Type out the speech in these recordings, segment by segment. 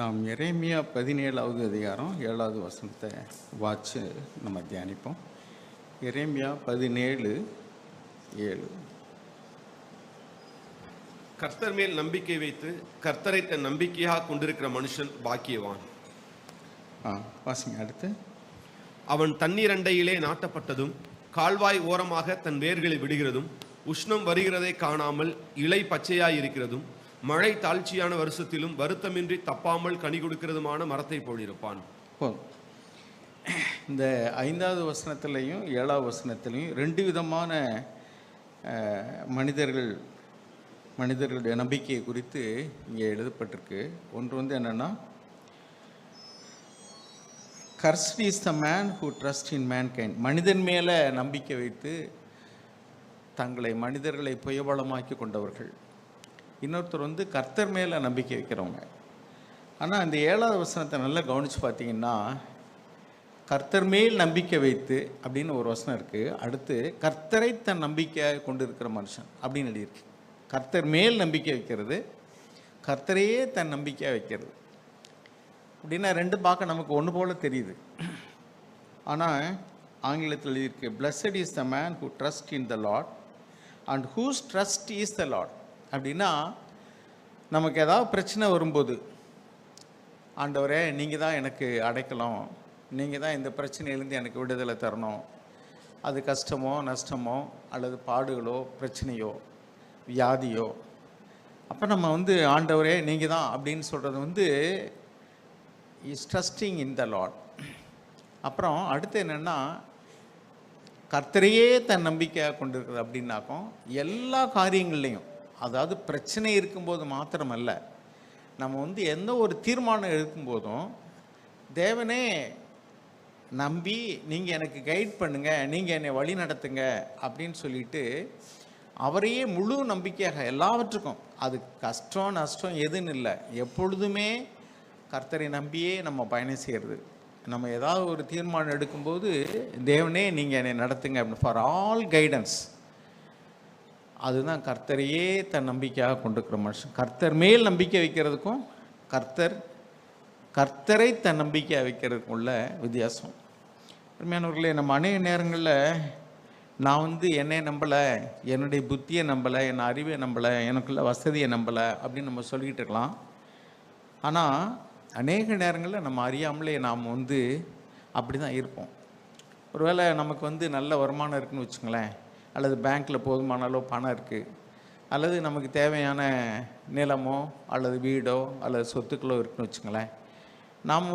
நாம் எரேமியா 17வது அதிகாரம் 7வது வசனத்தை வாட்சி நம்ம தியானிப்போம். எரேமியா 17:7. கர்த்தர் மேல் நம்பிக்கை வைத்து கர்த்தரை தன் நம்பிக்கையாக கொண்டிருக்கிற மனுஷன் பாக்கியவான். வாசிங்க அடுத்து. அவன் தண்ணீர் அண்டையிலே நாட்டப்பட்டதும் கால்வாய் ஓரமாக தன் வேர்களை விடுகிறதும் உஷ்ணம் வருகிறதை காணாமல் இலை பச்சையாய் இருக்கிறதும் மழை தாழ்ச்சியான வருஷத்திலும் வருத்தமின்றி தப்பாமல் கனி கொடுக்கிறதுமான மரத்தை போலிருப்பான். இந்த 5வது வசனத்திலையும் 7வது வசனத்திலையும் 2 விதமான மனிதர்களுடைய நம்பிக்கையை குறித்து இங்கே எழுதப்பட்டிருக்கு. ஒன்று என்னன்னா, Cursed is the man who trusts in mankind. மனிதன் மேலே நம்பிக்கை வைத்து மனிதர்களை புயபலமாக்கி கொண்டவர்கள். இன்னொருத்தர் கர்த்தர் மேலே நம்பிக்கை வைக்கிறவங்க. ஆனால் இந்த 7வது வசனத்தை நல்லா கவனித்து பார்த்தீங்கன்னா, கர்த்தர் மேல் நம்பிக்கை வைத்து அப்படின்னு ஒரு வசனம் இருக்குது. அடுத்து கர்த்தரை தன் நம்பிக்கையாக கொண்டு இருக்கிற மனுஷன் அப்படின்னு எழுதியிருக்கு. கர்த்தர் மேல் நம்பிக்கை வைக்கிறது, கர்த்தரையே தன் நம்பிக்கையாக வைக்கிறது அப்படின்னா 2 பார்க்க நமக்கு ஒன்று போல தெரியுது. ஆனால் ஆங்கிலத்தில் எழுதியிருக்கு, Blessed is the man who trusts in the Lord and whose trust is the Lord. அப்படின்னா நமக்கு ஏதாவது பிரச்சனை வரும்போது, ஆண்டவரே நீங்கள் தான் எனக்கு அடைக்கலாம், நீங்கள் தான் இந்த பிரச்சனையிலேருந்து எனக்கு விடுதலை தரணும், அது கஷ்டமோ நஷ்டமோ அல்லது பாடுகளோ பிரச்சனையோ வியாதியோ, அப்போ நம்ம ஆண்டவரே நீங்கள் தான் அப்படின்னு சொல்கிறது is trusting in the Lord. அப்புறம் அடுத்து என்னென்னா, கர்த்தரையே தன் நம்பிக்கையாக கொண்டு இருக்கிறது அப்படின்னாக்கும் எல்லா காரியங்கள்லையும், அதாவது பிரச்சனை இருக்கும்போது மாத்திரமல்ல, நம்ம எந்த ஒரு தீர்மானம் எடுக்கும்போதும் தேவனே நம்பி நீங்கள் எனக்கு கைட் பண்ணுங்கள், நீங்கள் என்னை வழி நடத்துங்க அப்படின்னு சொல்லிட்டு அவரையே முழு நம்பிக்கையாக எல்லாவற்றுக்கும், அது கஷ்டம் நஷ்டம் எதுன்னு இல்லை, எப்பொழுதுமே கர்த்தரை நம்பியே நம்ம பயணம் செய்கிறது. நம்ம ஏதாவது ஒரு தீர்மானம் எடுக்கும்போது தேவனே நீங்கள் என்னை நடத்துங்க அப்படின்னு, ஃபார் ஆல் கைடன்ஸ். அதுதான் கர்த்தரையே தன் நம்பிக்கையாக கொண்டிருக்கிற மனுஷன். கர்த்தர் மேல் நம்பிக்கை வைக்கிறதுக்கும் கர்த்தரை தன் நம்பிக்கையாக வைக்கிறதுக்கும் உள்ள வித்தியாசம். உண்மையானவர்களே, நம்ம அநேக நேரங்களில் நான் என்னை நம்பலை, என்னுடைய புத்தியை நம்பலை, என் அறிவை நம்பலை, எனக்குள்ள வசதியை நம்பலை அப்படின்னு நம்ம சொல்லிக்கிட்டு இருக்கலாம். ஆனால் அநேக நேரங்களில் நம்ம அறியாமலே நாம் அப்படி தான் இருப்போம். ஒருவேளை நமக்கு நல்ல வருமானம் இருக்குதுன்னு வச்சுங்களேன், அல்லது பேங்க்கில் போதுமான அளவு பணம் இருக்குது, அல்லது நமக்கு தேவையான நிலமோ அல்லது வீடோ அல்லது சொத்துக்களோ இருக்குன்னு வச்சுங்களேன், நாம்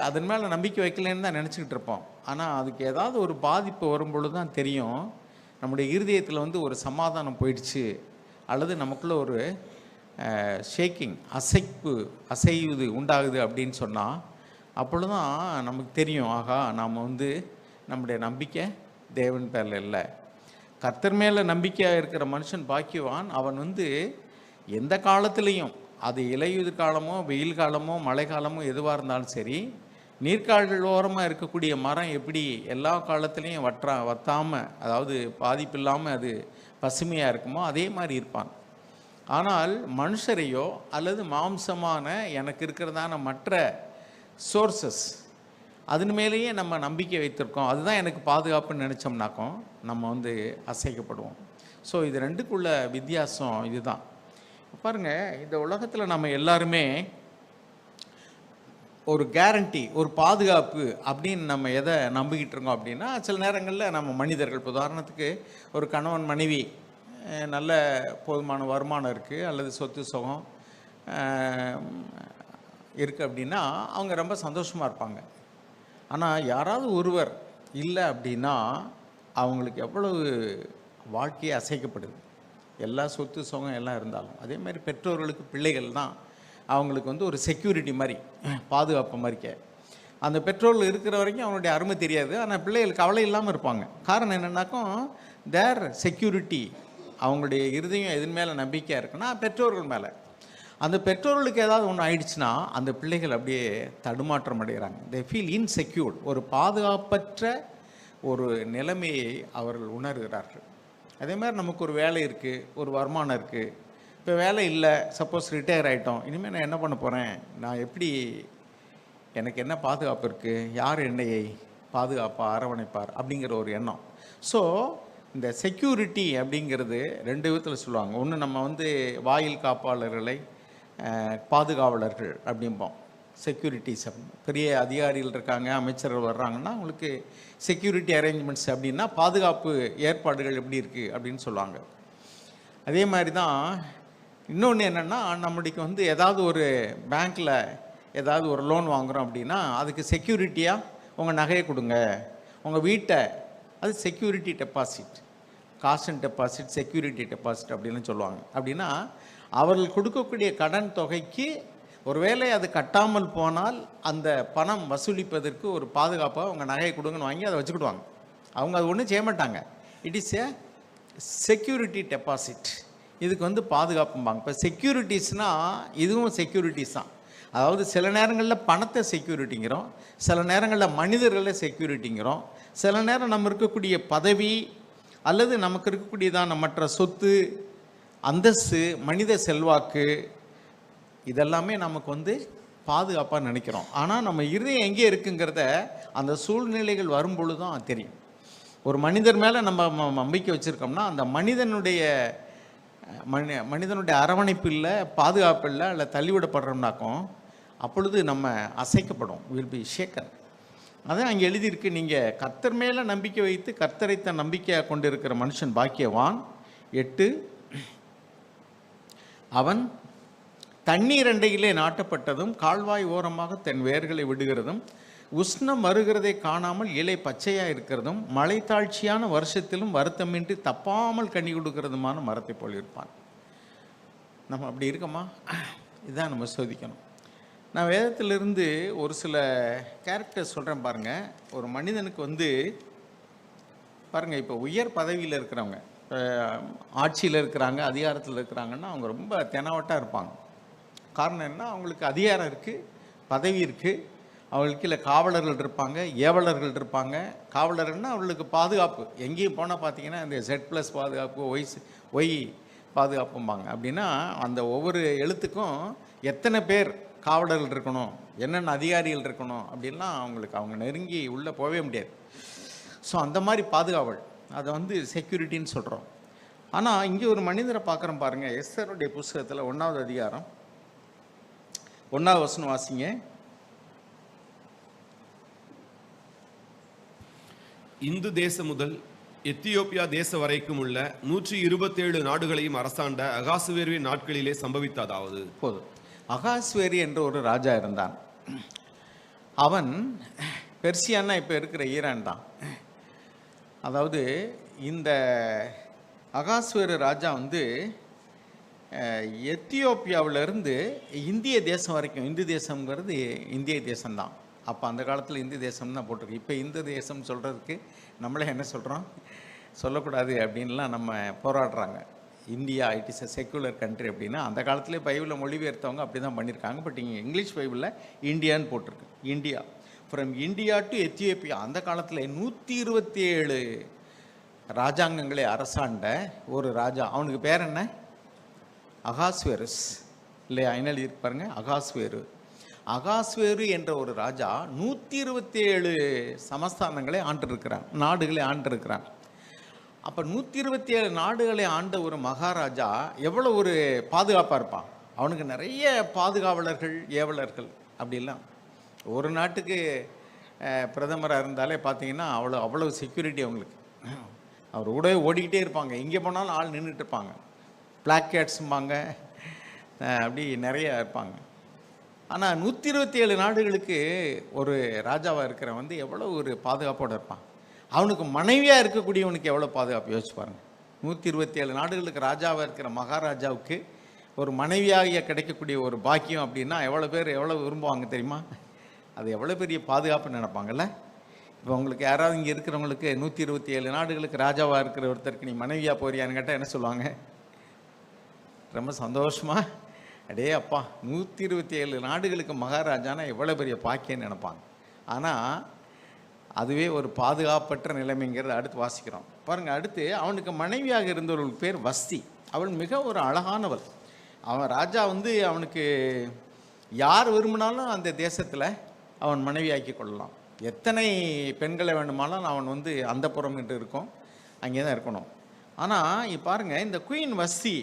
அதன் மேலே நம்பிக்கை வைக்கலன்னு தான் நினச்சிக்கிட்டு இருப்போம். ஆனால் அதுக்கு ஏதாவது ஒரு பாதிப்பு வரும்பொழுது தான் தெரியும், நம்முடைய இருதயத்தில் ஒரு சமாதானம் போயிடுச்சு, அல்லது நமக்குள்ளே ஒரு ஷேக்கிங் அசைவுது உண்டாகுது அப்படின்னு சொன்னால், அப்பொழுது தான் நமக்கு தெரியும், ஆகா நாம் நம்முடைய நம்பிக்கை தேவன் பேரில் இல்லை. கர்த்தர் மேலே நம்பிக்கையாக இருக்கிற மனுஷன் பாக்கியவான். அவன் எந்த காலத்துலேயும், அது இலையுதிர் காலமோ வெயில் காலமோ மழை காலமோ எதுவாக இருந்தாலும் சரி, நீர்க்கால்கள் ஓரமாக இருக்கக்கூடிய மரம் எப்படி எல்லா காலத்துலேயும் வத்தாமல், அதாவது பாதிப்பு இல்லாமல் அது பசுமையாக இருக்குமோ அதே மாதிரி இருப்பான். ஆனால் மனுஷரையோ அல்லது மாம்சமான எனக்கு இருக்கிறதான மற்ற சோர்சஸ் அதன் மேலேயே நம்ம நம்பிக்கை வைத்திருக்கோம், அதுதான் எனக்கு பாதுகாப்புன்னு நினச்சோம்னாக்கோ நம்ம அசைக்கப்படுவோம். ஸோ இது ரெண்டுக்குள்ள வித்தியாசம் இதுதான். பாருங்கள், இந்த உலகத்தில் நம்ம எல்லாருமே ஒரு கேரண்டி, ஒரு பாதுகாப்பு அப்படின்னு நம்ம எதை நம்பிக்கிட்டு இருக்கோம் அப்படின்னா, சில நேரங்களில் நம்ம மனிதர்கள், உதாரணத்துக்கு ஒரு கணவன் மனைவி நல்ல போதுமான வருமானம் இருக்குது அல்லது சொத்து சுகம் இருக்குது அப்படின்னா அவங்க ரொம்ப சந்தோஷமாக இருப்பாங்க. ஆனால் யாராவது ஒருவர் இல்லை அப்படின்னா அவங்களுக்கு எவ்வளவு வாழ்க்கையை அசைக்கப்படுது. எல்லா சொத்து சுகம் எல்லாம் இருந்தாலும் அதே மாதிரி பெற்றோர்களுக்கு பிள்ளைகள் தான் அவங்களுக்கு ஒரு செக்யூரிட்டி மாதிரி, பாதுகாப்பு மாதிரிக்க. அந்த பெற்றோர்கள் இருக்கிற வரைக்கும் அவனுடைய அருமை தெரியாது, ஆனால் பிள்ளைகள் கவலை இல்லாமல் இருப்பாங்க. காரணம் என்னென்னாக்கும் தேர் செக்யூரிட்டி, அவங்களுடைய இருதயம் எதன் மேலே நம்பிக்கையாக இருக்குன்னா பெற்றோர்கள் மேலே. அந்த பெற்றோர்களுக்கு ஏதாவது ஒன்று ஆயிடுச்சுன்னா அந்த பிள்ளைகள் அப்படியே தடுமாற்றம் அடைகிறாங்க. தே ஃபீல் இன்செக்யூர்ட், ஒரு பாதுகாப்பற்ற ஒரு நிலைமையை அவர்கள் உணர்கிறார்கள். அதே மாதிரி நமக்கு ஒரு வேலை இருக்குது, ஒரு வருமானம் இருக்குது, இப்போ வேலை இல்லை, சப்போஸ் ரிட்டையர் ஆகிட்டோம், இனிமேல் நான் என்ன பண்ண போகிறேன், நான் எப்படி, எனக்கு என்ன பாதுகாப்பு இருக்குது, யார் என்னையை பாதுகாப்பார் அரவணைப்பார் அப்படிங்கிற ஒரு எண்ணம். ஸோ இந்த செக்யூரிட்டி அப்படிங்கிறது ரெண்டு விதத்தில் சொல்லுவாங்க. ஒன்று நம்ம வந்து வாயில் காப்பாளர்களை பாதுகாவலர்கள் அப்படிம்போம், செக்யூரிட்டிஸ். பெரிய அதிகாரிகள் இருக்காங்க, அமைச்சர்கள் வர்றாங்கன்னா அவங்களுக்கு செக்யூரிட்டி அரேஞ்ச்மெண்ட்ஸ் அப்படின்னா பாதுகாப்பு ஏற்பாடுகள் எப்படி இருக்குது அப்படின்னு சொல்லுவாங்க. அதே மாதிரி தான் இன்னொன்று என்னென்னா, நம்மளுக்கு வந்து ஏதாவது ஒரு பேங்க்கில் ஏதாவது ஒரு லோன் வாங்குகிறோம் அப்படின்னா அதுக்கு செக்யூரிட்டியாக உங்கள் நகையை கொடுங்க, உங்கள் வீட்டை, அது security deposit, cost and deposit, security deposit அப்படின்னு சொல்லுவாங்க. அப்படின்னா அவர்கள் கொடுக்கக்கூடிய கடன் தொகைக்கு ஒருவேளை அது கட்டாமல் போனால் அந்த பணம் வசூலிப்பதற்கு ஒரு பாதுகாப்பாக உங்கள் நகையை கொடுங்கன்னு வாங்கி அதை வச்சுக்கிடுவாங்க. அவங்க அது ஒன்றும் செய்ய மாட்டாங்க. It is a security deposit. இதுக்கு வந்து பாதுகாப்பும்பாங்க. இப்போ செக்யூரிட்டிஸ்னால் இதுவும் செக்யூரிட்டிஸ் தான். அதாவது சில நேரங்களில் பணத்தை செக்யூரிட்டிங்கிறோம், சில நேரங்களில் மனிதர்களை செக்யூரிட்டிங்கிறோம், சில நேரம் நம்ம இருக்கக்கூடிய பதவி அல்லது நமக்கு இருக்கக்கூடியதான மற்ற சொத்து, அந்தஸ்து, மனித செல்வாக்கு, இதெல்லாமே நமக்கு வந்து பாதுகாப்பாக நினைக்கிறோம். ஆனால் நம்ம இருதயம் எங்கே இருக்குங்கிறத அந்த சூழ்நிலைகள் வரும்பொழுது தான் தெரியும். ஒரு மனிதர் மேலே நம்ம நம்பிக்கை வச்சுருக்கோம்னா அந்த மனிதனுடைய அரவணைப்பு இல்லை, பாதுகாப்பு இல்லை, இல்லை தள்ளிவிடப்படுறோம்னாக்கும் அப்பொழுது நம்ம அசைக்கப்படும், வில் பி ஷேக்கன். அதான் அங்கே எழுதியிருக்கு, நீங்கள் கர்த்தர் மேலே நம்பிக்கை வைத்து கர்த்தரை தன் நம்பிக்கையாக கொண்டு இருக்கிற மனுஷன் பாக்கியவான். 8, அவன் தண்ணீர் அண்டையிலே நாட்டப்பட்டதும் கால்வாய் ஓரமாக தன் வேர்களை விடுகிறதும் உஷ்ணம் வருகிறதை காணாமல் இலை பச்சையாக இருக்கிறதும் மழை தாழ்ச்சியான வருஷத்திலும் வருத்தமின்றி தப்பாமல் கனி கொடுக்கிறதுமான மரத்தை போல் இருப்பான். நம்ம அப்படி இருக்கோமா? இதுதான் நம்ம சோதிக்கணும். நான் வேதத்திலிருந்து ஒரு சில கேரக்டர் சொல்கிறேன் பாருங்கள். ஒரு மனிதனுக்கு வந்து பாருங்கள், இப்போ உயர் பதவியில் இருக்கிறவங்க, ஆட்சியில் இருக்கிறாங்க, அதிகாரத்தில் இருக்கிறாங்கன்னா அவங்க ரொம்ப தெனாவட்டாக இருப்பாங்க. காரணம் என்ன? அவங்களுக்கு அதிகாரம் இருக்குது, பதவி இருக்குது, அவங்களுக்கு கீழே காவலர்கள் இருப்பாங்க, ஏவலர்கள் இருப்பாங்க. காவலர்கள்னால் அவர்களுக்கு பாதுகாப்பு. எங்கேயும் போனால் பார்த்தீங்கன்னா இந்த Z+ பாதுகாப்பு, ஒய் பாதுகாப்பும்பாங்க. அப்படின்னா அந்த ஒவ்வொரு எழுத்துக்கும் எத்தனை பேர் காவலர்கள் இருக்கணும், என்னென்ன அதிகாரிகள் இருக்கணும் அப்படின்லாம் அவங்களுக்கு, அவங்க நெருங்கி உள்ளே போகவே முடியாது. ஸோ அந்த மாதிரி பாதுகாவல், அதை வந்து செக்யூரிட்டின்னு சொல்கிறோம். ஆனால் இங்கே ஒரு மனிதரை பார்க்குறோம் பாருங்கள். எஸ்தருடைய புஸ்தகத்தில் 1வது அதிகாரம் 1வது வசனம் வாசிங்க. இந்து தேசம் முதல் எத்தியோப்பியா தேசம் வரைக்கும் உள்ள 127 நாடுகளையும் அரசாண்ட அகாசுவேருவின் நாட்களிலே சம்பவித்ததாவது. போதும். அகாஸ்வேரு என்ற ஒரு ராஜா இருந்தான். அவன் பெர்சியானா இப்போ இருக்கிற ஈரான் தான். அதாவது இந்த அகாஸ்வேரு ராஜா வந்து எத்தியோப்பியாவிலேருந்து இந்திய தேசம் வரைக்கும், இந்து தேசம்ங்கிறது இந்திய தேசம்தான். அப்போ அந்த காலத்தில் இந்திய தேசம் தான் போட்டிருக்கு. இப்போ இந்து தேசம் சொல்கிறதுக்கு நம்மளே என்ன சொல்கிறோம், சொல்லக்கூடாது அப்படின்லாம் நம்ம போராடுறாங்க. India it is a secular country அப்படின்னா அந்த காலத்திலே பைபிளில் மொழிபெயர்த்தவங்க அப்படி தான் பண்ணியிருக்காங்க. பட் இங்கே இங்கிலீஷ் பைபிளில் இந்தியான்னு போட்டிருக்கு. India, from India to Ethiopia. அந்த காலத்தில் 127 ராஜாங்கங்களை அரசாண்ட ஒரு ராஜா. அவனுக்கு பேர் என்ன? அகாஸ்வேருஸ் இல்லையா? என்ன எழுதியிருப்பாருங்க? அகாஸ்வேரு. அகாஸ்வேரு என்ற ஒரு ராஜா 127 சமஸ்தானங்களை ஆண்டிருக்கிறான், நாடுகளை ஆண்டிருக்கிறான். அப்போ 127 நாடுகளை ஆண்ட ஒரு மகாராஜா எவ்வளோ ஒரு பாதுகாப்பாக இருப்பான். அவனுக்கு நிறைய பாதுகாவலர்கள், ஏவலர்கள் அப்படிலாம். ஒரு நாட்டுக்கு பிரதமராக இருந்தாலே பார்த்தீங்கன்னா அவ்வளோ செக்யூரிட்டி அவங்களுக்கு. அவர் கூட ஓடிக்கிட்டே இருப்பாங்க, எங்கே போனாலும் ஆள் நின்றுட்டு இருப்பாங்க, பிளாக் கேட்ஸும்பாங்க, அப்படி நிறைய இருப்பாங்க. ஆனால் 127 நாடுகளுக்கு ஒரு ராஜாவாக இருக்கிறவன் வந்து எவ்வளோ ஒரு பாதுகாப்போடு இருப்பான். அவனுக்கு மனைவியாக இருக்கக்கூடியவனுக்கு எவ்வளோ பாதுகாப்பு யோசிச்சு பாருங்க. 127 நாடுகளுக்கு ராஜாவாக இருக்கிற மகாராஜாவுக்கு ஒரு மனைவியாக கிடைக்கக்கூடிய ஒரு பாக்கியம் அப்படின்னா எவ்வளோ பேர் எவ்வளோ விரும்புவாங்க தெரியுமா? அது எவ்வளோ பெரிய பாதுகாப்புன்னு நினைப்பாங்கல்ல. இப்போ உங்களுக்கு யாராவது இங்கே இருக்கிறவங்களுக்கு 127 நாடுகளுக்கு ராஜாவாக இருக்கிற ஒருத்தருக்கு நீ மனைவியாக போறியான்னு கேட்டால் என்ன சொல்லுவாங்க? ரொம்ப சந்தோஷமா, அடே அப்பா 127 நாடுகளுக்கு மகாராஜானா எவ்வளோ பெரிய பாக்கியன்னு நினைப்பாங்க. ஆனால் அதுவே ஒரு பாதுகாப்பற்ற நிலைமைங்கிறத அடுத்து வாசிக்கிறோம் பாருங்கள். அடுத்து அவனுக்கு மனைவியாக இருந்தவர்களுக்கு பேர் வஸ்தி. அவள் மிக ஒரு அழகானவள். அவன் ராஜா வந்து அவனுக்கு யார் விரும்பினாலும் அந்த தேசத்தில் அவன் மனைவியாக்கி கொள்ளலாம். எத்தனை பெண்களை வேண்டுமானாலும் அவன் வந்து அந்தப்புறம் என்று இருக்கும், அங்கே தான் இருக்கணும். ஆனால் பாருங்க, இந்த குயின் வஸ்தி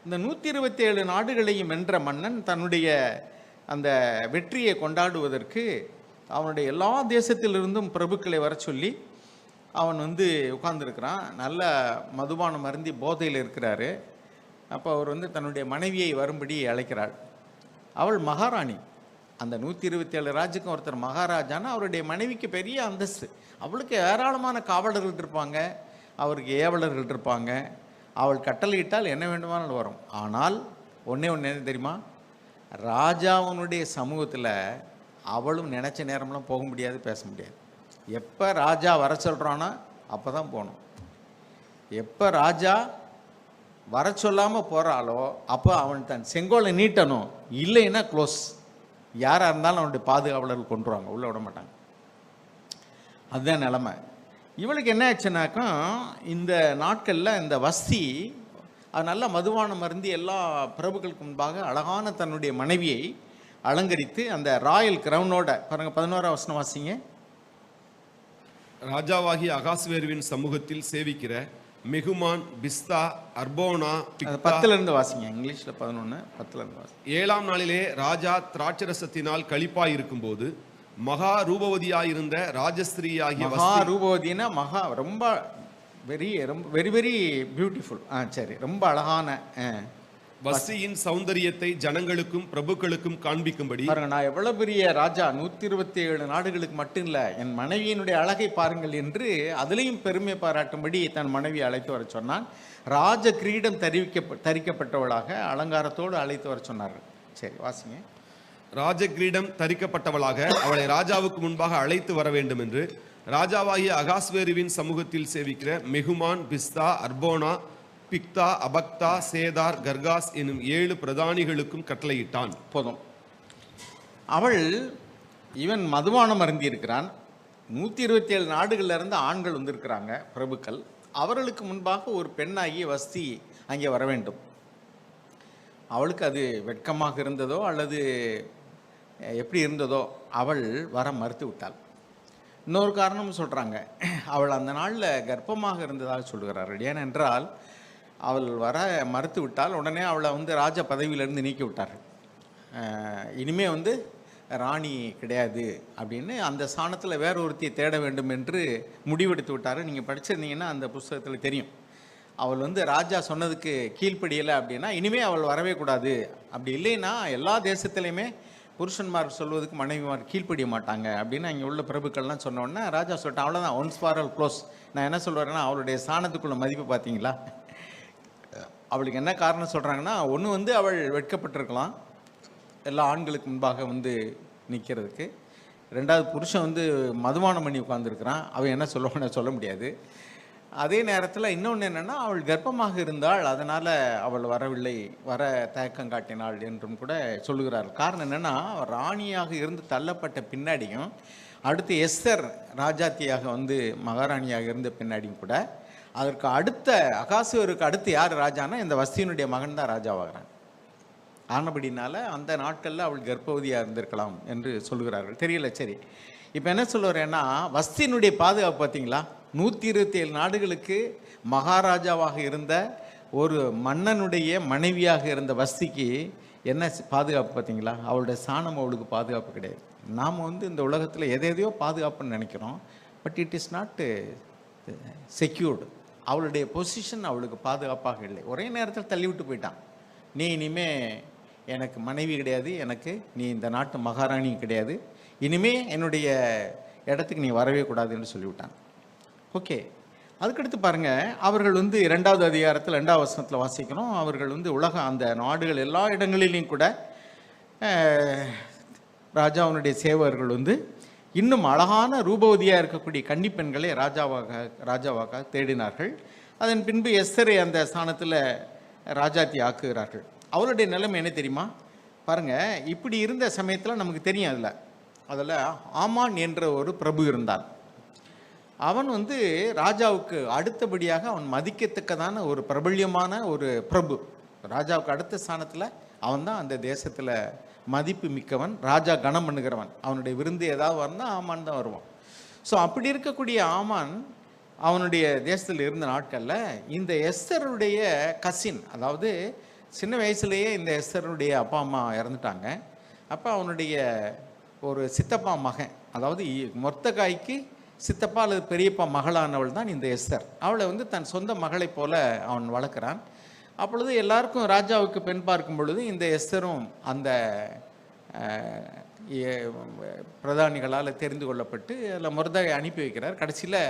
இந்த 127 நாடுகளையும் வென்ற மன்னன் தன்னுடைய அந்த வெற்றியை கொண்டாடுவதற்கு அவனுடைய எல்லா தேசத்திலிருந்தும் பிரபுக்களை வர சொல்லி அவன் வந்து உட்கார்ந்துருக்கிறான். நல்ல மதுபானம் அருந்தி போதையில் இருக்கிறாரு. அப்போ அவர் வந்து தன்னுடைய மனைவியை வரும்படி அழைக்கிறாள். அவள் மகாராணி. அந்த 127 ராஜுக்கும் ஒருத்தர் மகாராஜான்னா அவருடைய மனைவிக்கு பெரிய அந்தஸ்து. அவளுக்கு ஏராளமான காவலர்கள் இருப்பாங்க, அவருக்கு ஏவலர்கள் இருப்பாங்க. அவள் கட்டளையிட்டால் என்ன வேண்டுமானாலும் வரும். ஆனால் ஒன்றே ஒன்று என்ன தெரியுமா, ராஜாவனுடைய சமூகத்தில் அவளும் நினச்ச நேரம்லாம் போக முடியாது, பேச முடியாது. எப்போ ராஜா வர சொல்கிறானோ அப்போ தான் போகணும். எப்போ ராஜா வர சொல்லாமல் போகிறாளோ அப்போ அவன் தன் செங்கோலை நீட்டணும், இல்லைன்னா க்ளோஸ். யாராக இருந்தாலும் அவனுடைய பாதுகாவலர்கள் கொண்டுருவாங்க, உள்ளே விட மாட்டாங்க. அதுதான் நிலமை. இவளுக்கு என்ன ஆச்சுனாக்கா, இந்த நாட்களில் இந்த வஸ்தி அது நல்ல மதுபானம் அருந்தி எல்லா பிரபுக்களுக்கு முன்பாக அழகான தன்னுடைய மனைவியை அலங்கரித்து அந்த ராயல் கிரவுனோட பாருங்க, 11ஆம் வசனம் வாசிங்க. ராஜாவாகிய அகாஸ்வேருவின் சமூகத்தில் சேவிக்கிற மெகுமான், பிஸ்தா, அர்போனா, 10 வாசிங்க. இங்கிலீஷ்ல 11, 10 வாசிங்க. 7ஆம் நாளிலே ராஜா திராட்சரசத்தினால் களிப்பாய் இருக்கும்போது மகா ரூபவதியாயிருந்த ராஜஸ்திரீயாகிய மகா ரூபவதினா மகா ரொம்ப வெரி வெரி வெரி பியூட்டிஃபுல். சரி, ரொம்ப அழகான வஸ்தியின் சௌந்தரியத்தை ஜனங்களுக்கும் பிரபுக்களுக்கும் காண்பிக்கும்படி பாருங்க, நான் எவ்வளவு பெரிய ராஜா, 127 நாடுகளுக்கு மட்டும் இல்லை, என் மனைவியினுடைய அழகை பாருங்கள் என்று அதிலையும் பெருமை பாராட்டும்படி தன் மனைவியை அழைத்து வர சொன்னான். ராஜ கிரீடம் தரிக்கப்பட்டவளாக அலங்காரத்தோடு அழைத்து வர சொன்னார்கள். சரி வாசிங்க. ராஜ கிரீடம் தரிக்கப்பட்டவளாக அவளை ராஜாவுக்கு முன்பாக அழைத்து வர வேண்டும் என்று ராஜாவாகிய அகாஸ்வேருவின் சமூகத்தில் சேவிக்கிற மெகுமான், பிஸ்தா, அர்போனா, பிக்தா, அபக்தா, சேதார், கர்காஸ் எனும் 7 பிரதானிகளுக்கும் கட்டளையிட்டான். போதும். அவள் இவன் மதுபானம் அருந்தி இருக்கிறான். 127 நாடுகள்ல இருந்து ஆண்கள் வந்திருக்கிறாங்க, பிரபுக்கள். அவர்களுக்கு முன்பாக ஒரு பெண்ணாகிய வஸ்தி அங்கே வர வேண்டும். அவளுக்கு அது வெட்கமாக இருந்ததோ அல்லது எப்படி இருந்ததோ, அவள் வர மறுத்து விட்டாள். இன்னொரு காரணமும் சொல்கிறாங்க, அவள் அந்த நாளில் கர்ப்பமாக இருந்ததாக சொல்கிறார்கள். ஏனென்றால் அவள் வர மறுத்து விட்டால் உடனே அவளை வந்து ராஜ பதவியிலிருந்து நீக்கி விட்டார்கள். இனிமே வந்து ராணி கிடையாது அப்படின்னு அந்த ஸ்தானத்தில் வேற ஒருத்தியை தேட வேண்டும் என்று முடிவெடுத்து விட்டார். நீங்கள் படிச்சிருந்தீங்கன்னா அந்த புஸ்தகத்தில் தெரியும். அவள் வந்து ராஜா சொன்னதுக்கு கீழ்ப்படியலை அப்படின்னா இனிமே அவள் வரவே கூடாது. அப்படி இல்லைன்னா எல்லா தேசத்துலையுமே புருஷன்மார் சொல்வதுக்கு மனைவிமார் கீழ்ப்படிய மாட்டாங்க அப்படின்னு அங்கே உள்ள பிரபுக்கள்லாம் சொன்னோன்னா ராஜா சொல்லிட்டான், அவ்வளோதான், ஒன்ஸ் ஃபார் ஆல் க்ளோஸ். நான் என்ன சொல்கிறேன்னா, அவளுடைய ஸ்தானத்துக்குள்ள மதிப்பு பார்த்தீங்களா? அவளுக்கு என்ன காரணம் சொல்கிறாங்கன்னா, ஒன்று வந்து அவள் வெட்கப்பட்டிருக்கலாம் எல்லா ஆண்களுக்கு முன்பாக வந்து நிற்கிறதுக்கு. ரெண்டாவது, புருஷன் வந்து மதுபானம் பண்ணி உட்காந்துருக்கிறான், அவன் என்ன சொல்லுவான்னு சொல்ல முடியாது. அதே நேரத்தில் இன்னொன்று என்னென்னா, அவள் கர்ப்பமாக இருந்தாள், அதனால் அவள் வரவில்லை, வர தயக்கம் காட்டினாள் என்றும் கூட சொல்லுகிறாள். காரணம் என்னென்னா, ராணியாக இருந்து தள்ளப்பட்ட பின்னாடியும் அடுத்து எஸ்தர் ராஜாத்தியாக வந்து மகாராணியாக இருந்த பின்னாடியும் கூட அதற்கு அடுத்த அகாசுவருக்கு அடுத்து யார் ராஜானா இந்த வஸ்தியினுடைய மகன் தான் ராஜாவாகிறான். ஆனபடினால அந்த நாட்களில் அவள் கர்ப்பவதியாக இருந்திருக்கலாம் என்று சொல்லுகிறார்கள். தெரியல. சரி, இப்போ என்ன சொல்லுறேன்னா, வஸ்தியினுடைய பாதுகாப்பு பார்த்தீங்களா? 127 நாடுகளுக்கு மகாராஜாவாக இருந்த ஒரு மன்னனுடைய மனைவியாக இருந்த வஸ்திக்கு என்ன பாதுகாப்பு பார்த்தீங்களா? அவளுடைய சாணம் அவளுக்கு பாதுகாப்பு கிடையாது. நாம் வந்து இந்த உலகத்தில் எதையோ பாதுகாப்புன்னு நினைக்கிறோம், but it is not secured. அவளுடைய பொசிஷன் அவளுக்கு பாதுகாப்பாக இல்லை. ஒரே நேரத்தில் தள்ளிவிட்டு போயிட்டான். நீ இனிமே எனக்கு மனைவி கிடையாது, எனக்கு நீ இந்த நாட்டு மகாராணி கிடையாது, இனிமே என்னுடைய இடத்துக்கு நீ வரவே கூடாது என்று சொல்லிவிட்டான். ஓகே, அதுக்கடுத்து பாருங்கள், அவர்கள் வந்து 2வது அதிகாரத்தில் 2வது வசனத்தில் வாசிக்கிறோம். அவர்கள் வந்து அந்த நாடுகள் எல்லா இடங்களிலையும் கூட ராஜாவுடைய சேவகர்கள் வந்து இன்னும் அழகான ரூபவதியாக இருக்கக்கூடிய கன்னி பெண்களை ராஜாவாக தேடினார்கள். அதன் பின்பு எஸ்தரை அந்த ஸ்தானத்தில் ராஜாத்தி ஆக்குகிறார்கள். அவளுடைய நிலைமை என்ன தெரியுமா? பாருங்கள், இப்படி இருந்த சமயத்தில் நமக்கு தெரியும், அதில் ஆமான் என்ற ஒரு பிரபு இருந்தான். அவன் வந்து ராஜாவுக்கு அடுத்தபடியாக அவன் மதிக்கத்தக்கதான ஒரு பிரபல்யமான ஒரு பிரபு. ராஜாவுக்கு அடுத்த ஸ்தானத்தில் அவன் தான் அந்த தேசத்தில் மதிப்பு மிக்கவன், ராஜா கனம் பண்ணுகிறவன். அவனுடைய விருந்து ஏதாவது வரணும்னா ஆமான் தான் வருவான். ஸோ அப்படி இருக்கக்கூடிய ஆமான் அவனுடைய தேசத்தில் இருந்த நாட்களில் இந்த எஸ்தருடைய கசின், அதாவது சின்ன வயசுலேயே இந்த எஸ்தருடைய அப்பா அம்மா இறந்துட்டாங்க. அப்போ அவனுடைய ஒரு சித்தப்பா மகன், அதாவது மொர்தெகாய்க்கு சித்தப்பா அல்லது பெரியப்பா மகளானவள் தான் இந்த எஸ்தர். அவளை வந்து தன் சொந்த மகளைப் போல அவன் வளர்க்குறான். அப்பொழுது எல்லாருக்கும் ராஜாவுக்கு பெண் பார்க்கும் பொழுது இந்த எஸ்தரும் அந்த பிரதானிகளால் தெரிந்து கொள்ளப்பட்டு அதில் மொர்தெகாயை அனுப்பி வைக்கிறார். கடைசியில்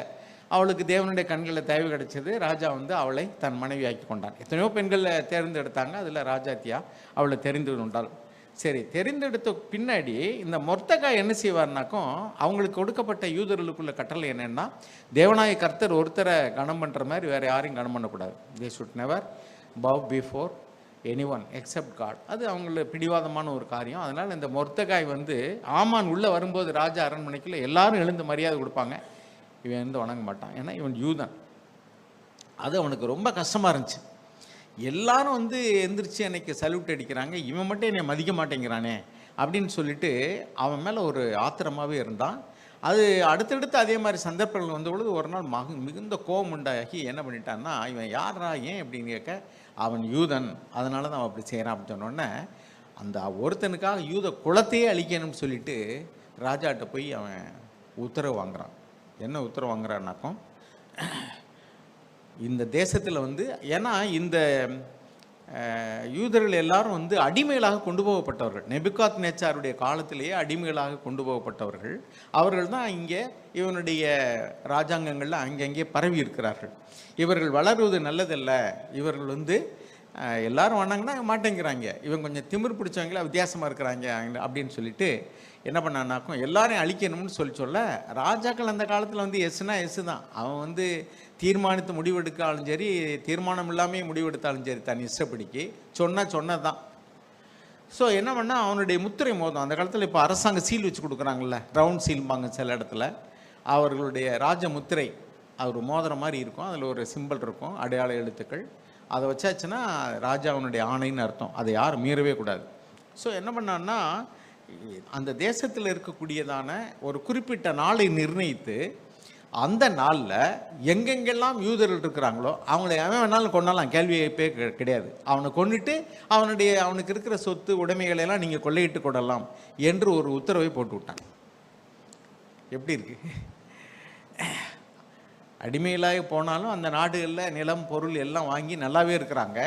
அவளுக்கு தேவனுடைய கண்களில் தயவு கிடைச்சது. ராஜா வந்து அவளை தன் மனைவியாக்கி கொண்டான். எத்தனையோ பெண்களை தேர்ந்தெடுத்தாங்க, அதில் ராஜாத்தியா அவளை தெரிந்து கொண்டாள். சரி, தெரிந்தெடுத்த பின்னாடி இந்த மொர்தெகாய் என்ன செய்வார்னாக்கும், அவங்களுக்கு கொடுக்கப்பட்ட யூதர்களுக்குள்ள கட்டளை என்னென்னா, தேவனாய கர்த்தர் ஒருத்தரை கனம் பண்ணுற மாதிரி வேறு யாரையும் கனம் பண்ணக்கூடாது. They should never bow before anyone except God. அது அவங்களுக்கு பிடிவாதமான ஒரு காரியம். அதனால் இந்த மொர்தெகாய் வந்து ஆமான் உள்ளே வரும்போது ராஜா அரண்மனைக்குள்ள எல்லாரும் எழுந்து மரியாதை கொடுப்பாங்க, இவன் வந்து வணங்க மாட்டான், ஏன்னா இவன் யூதன். அது அவனுக்கு ரொம்ப கஷ்டமாக இருந்துச்சு. எல்லாரும் வந்து எந்திரிச்சு எனக்கு சல்யூட் அடிக்கிறாங்க, இவன் மட்டும் என்னை மதிக்க மாட்டேங்கிறானே அப்படின்னு சொல்லிட்டு அவன் மேலே ஒரு ஆத்திரமாகவே இருந்தான். அது அடுத்தடுத்து அதே மாதிரி சந்தர்ப்பங்கள் வந்த பொழுது ஒரு நாள் மிகுந்த கோபம் உண்டாகி என்ன பண்ணிட்டான்னா, இவன் யாரா ஏன் அப்படின்னு கேட்க, அவன் யூதன், அதனால தான் அவன் அப்படி செய்கிறான் அப்படின்னு சொன்னோடனே அந்த ஒருத்தனுக்காக யூத குலத்தையே அழிக்கணும்னு சொல்லிட்டு ராஜாட்ட போய் அவன் உத்தரவு வாங்குறான். என்ன உத்தரவு வாங்குறான்னாக்கும், இந்த தேசத்தில் வந்து, ஏன்னா இந்த யூதர்கள் எல்லாரும் வந்து அடிமைகளாக கொண்டு போகப்பட்டவர்கள், நெபுகாத் நேச்சாருடைய காலத்திலேயே அடிமைகளாக கொண்டு போகப்பட்டவர்கள். அவர்கள் தான் இங்கே இவனுடைய ராஜாங்கங்களில் அங்கங்கே பரவி இருக்கிறார்கள். இவர்கள் வளருவது நல்லதல்ல, இவர்கள் வந்து எல்லாரும் வந்தாங்கன்னா மாட்டேங்கிறாங்க, இவங்க கொஞ்சம் திமிர் பிடிச்சவங்களா வித்தியாசமாக இருக்கிறாங்க அப்படின்னு சொல்லிட்டு என்ன பண்ணான்னாக்கும் எல்லாரையும் அழிக்கணும்னு சொல்ல, ராஜாக்கள் அந்த காலத்தில் வந்து எஸ்னா எஸ் தான். அவன் வந்து தீர்மானித்து முடிவெடுத்தாலும் சரி, தீர்மானம் இல்லாமல் முடிவெடுத்தாலும் சரி, தன் இஷ்டப்படிக்கு சொன்னதான். ஸோ என்ன பண்ணால் அவனுடைய முத்திரை மோதும். அந்த காலத்தில் இப்போ அரசாங்க சீல் வச்சு கொடுக்குறாங்கல்ல, ரவுண்ட் சீல்பாங்க சில இடத்துல, அவர்களுடைய ராஜ முத்திரை, அவர் மோதிரம் மாதிரி இருக்கும், அதில் ஒரு சிம்பிள் இருக்கும், அடையாள எழுத்துக்கள், அதை வச்சாச்சுன்னா ராஜாவுனுடைய ஆணைன்னு அர்த்தம், அதை யாரும் மீறவே கூடாது. ஸோ என்ன பண்ணான்னா, அந்த தேசத்தில் இருக்கக்கூடியதான ஒரு குறிப்பிட்ட நாளை நிர்ணயித்து அந்த நாளில் எங்கெங்கெல்லாம் யூதர்கள் இருக்கிறாங்களோ அவங்கள எவன் வேணாலும் கொண்டாலாம், கேள்வி கிடையாது. அவனை கொண்டுட்டு அவனுக்கு இருக்கிற சொத்து உடைமைகளெல்லாம் நீங்கள் கொள்ளையிட்டு கொள்ளலாம் என்று ஒரு உத்தரவை போட்டு விட்டான். எப்படி இருக்கு? அடிமைகளாக போனாலும் அந்த நாடுகளில் நிலம் பொருள் எல்லாம் வாங்கி நல்லாவே இருக்கிறாங்க.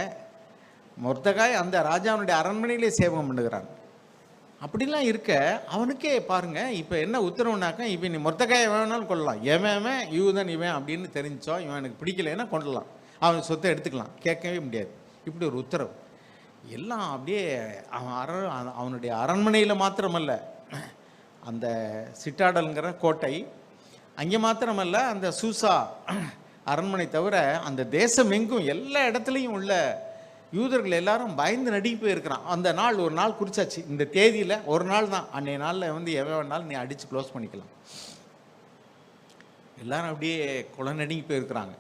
மொர்தெகாய் அந்த ராஜாவுடைய அரண்மனையிலே சேவகம் பண்ணுகிறான். அப்படிலாம் இருக்க அவனுக்கே பாருங்க, இப்போ என்ன உத்தரவுனாக்கா, இப்போ நீ மொர்தெகாயை வேணாலும் கொள்ளலாம், எவன் யூதன் இவன் அப்படின்னு தெரிஞ்சோ, இவன் எனக்கு பிடிக்கலைன்னா கொள்ளலாம், அவன் சொத்தை எடுத்துக்கலாம், கேட்கவே முடியாது. இப்படி ஒரு உத்தரவு. எல்லாம் அப்படியே அவனுடைய அரண்மனையில் மாத்திரமல்ல, அந்த சிட்டாடல்ங்கிற கோட்டை அங்கே மாத்திரமல்ல, அந்த சூசா அரண்மனை தவிர அந்த தேசம் எங்கும் எல்லா இடத்துலையும் உள்ள யூதர்கள் எல்லாரும் பயந்து நடுங்கி போயிருக்கிறான். அந்த நாள் ஒரு நாள் குறிச்சாச்சு, இந்த தேதியில் ஒரு நாள் தான், அன்றைய நாளில் வந்து எவன் வேணாலும் நீ அடித்து க்ளோஸ் பண்ணிக்கலாம். எல்லாரும் அப்படியே குலை நடுங்கி போயிருக்கிறாங்க.